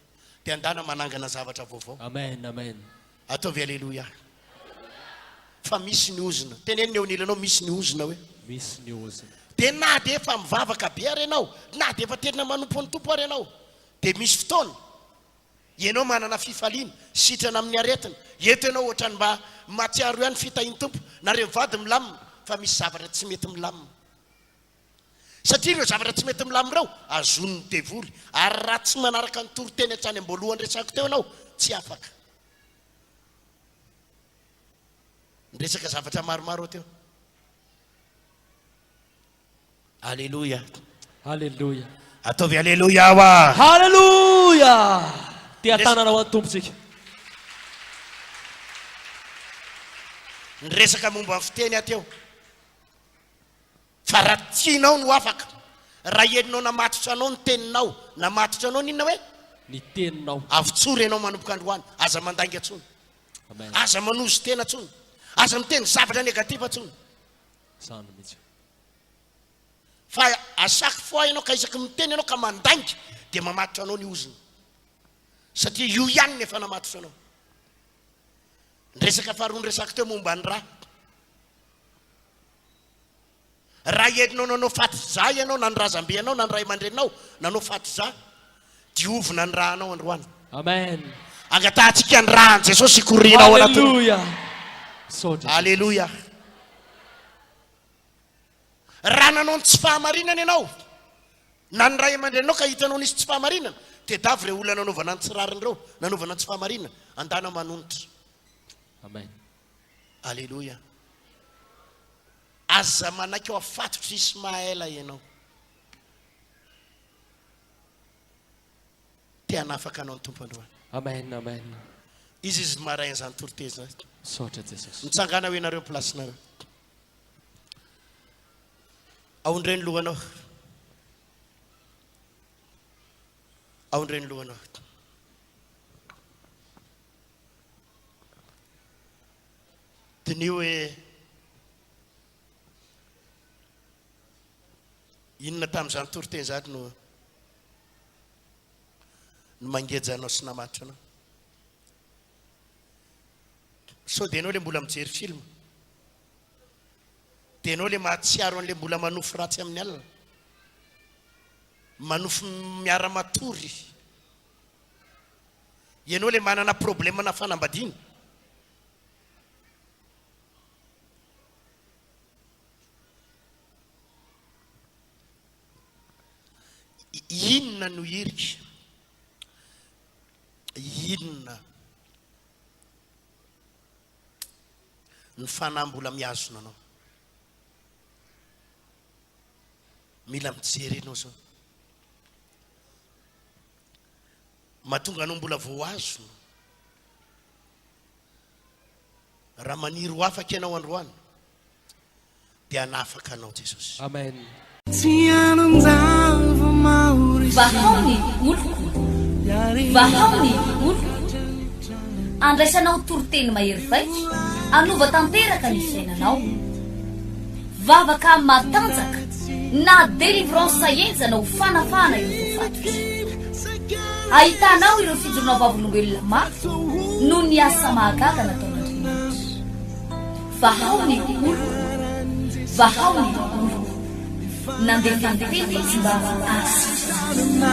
dia andana manangana zavatra vaovao. Amen, amen. Ataovy aleloia. Fa misy ny ozona teneny eo nilanao misy ny ozona hoe Misy ny ozina. dia na dia efa mivavaka be ary ianao na dia efa tena manompo ny tompo ary ianao dia misy fotoana ianao manana fifaliana sitrana amin'ny aretina eto ianao ohatrany mba matsiaro ihany fitahiny tompo nareo mivady milamina fa misy zavatra tsy mety milamina satria ireo zavatra tsy mety milamina reo azon'ny devoly ary raha tsy manaraka ny toroteny hatrany am-boalohany resako teo ianao tsy afaka resaka zavatra maromaro teo. Aleluia. Haleluya. Ataovy aleluia aho. Haleluya. Tia tanana ho tompotsika. Ny resaka momba ny fiteny ateo fa raha tianao no afaka raha heninao namatotra anao ny teninao namatotra anao ninona hoe Ny teninao. avotsory ianao manomboka androany aza mandangy atsony Amen. aza manozy tena atsony aza miteny zavatra negativa atsony Sano mihitsy. fa à chaque fois ianao ka isaky miteny ianao ka mandangy dia mamatotra anao ny oziny satria io ihany nefa namatotra anao. Ny resaka faharoa ny resaka teo momba ny raha heninao nanao faty za ianao na ny razambe ianao na ny ray aman-drenao nanao faty za diovina ny raha anao androany. Amen. Angatahantsika ny rahan' Jesosy hikorinao anatony. Haleluya. Sotra. Aleluia. Raha nanao ny tsy fahamarinana ianao na ny ray aman-drenao ka hitanao nisy tsy fahamarinana dia davy ireo olona nanaovana ny tsirarin'ireo nanaovana ny tsy fahamarinana andana manonitra. Amen. Aleluia. Aza manaiky ao afatotra Ismaela ianao tia hanafaka anao ny tompo androany. Amen, amen. Izy maraina izany torotezina Sotra Jesus. mitsangana ho ianareo plasinareo aondreny lohanao aondreny lohanao diny hoe inona tamin'izany toroteny zany no mangejanao sy namatotra anao so dia anao le mbola mijery film dia anao le mahatsiaro an'le mbola manofo ratsy amin'ny alina manofo miara-matory ianao le manana problème na fanambadiana inona no irika inona ny fanahy mbola miazona anao mila mijery anao zao mahatonga anao mbola voazona raha maniry ho afaka ianao androany dia hanafaka anao Jesosy. Amen. Vahaony oloko vahaony oloko andraisanao toroteny mahery vaika anova tanteraka ny fiainanao vavaka matanjaka na délivrance enjana ho fanafana ireo fatotra ahitanao ireo fijorona vavolombelona mafy no ny asa mahagaga nataon'Andriamanitra. Vahaony oloko vahaony oloko nandefandefety izy mba asitrana.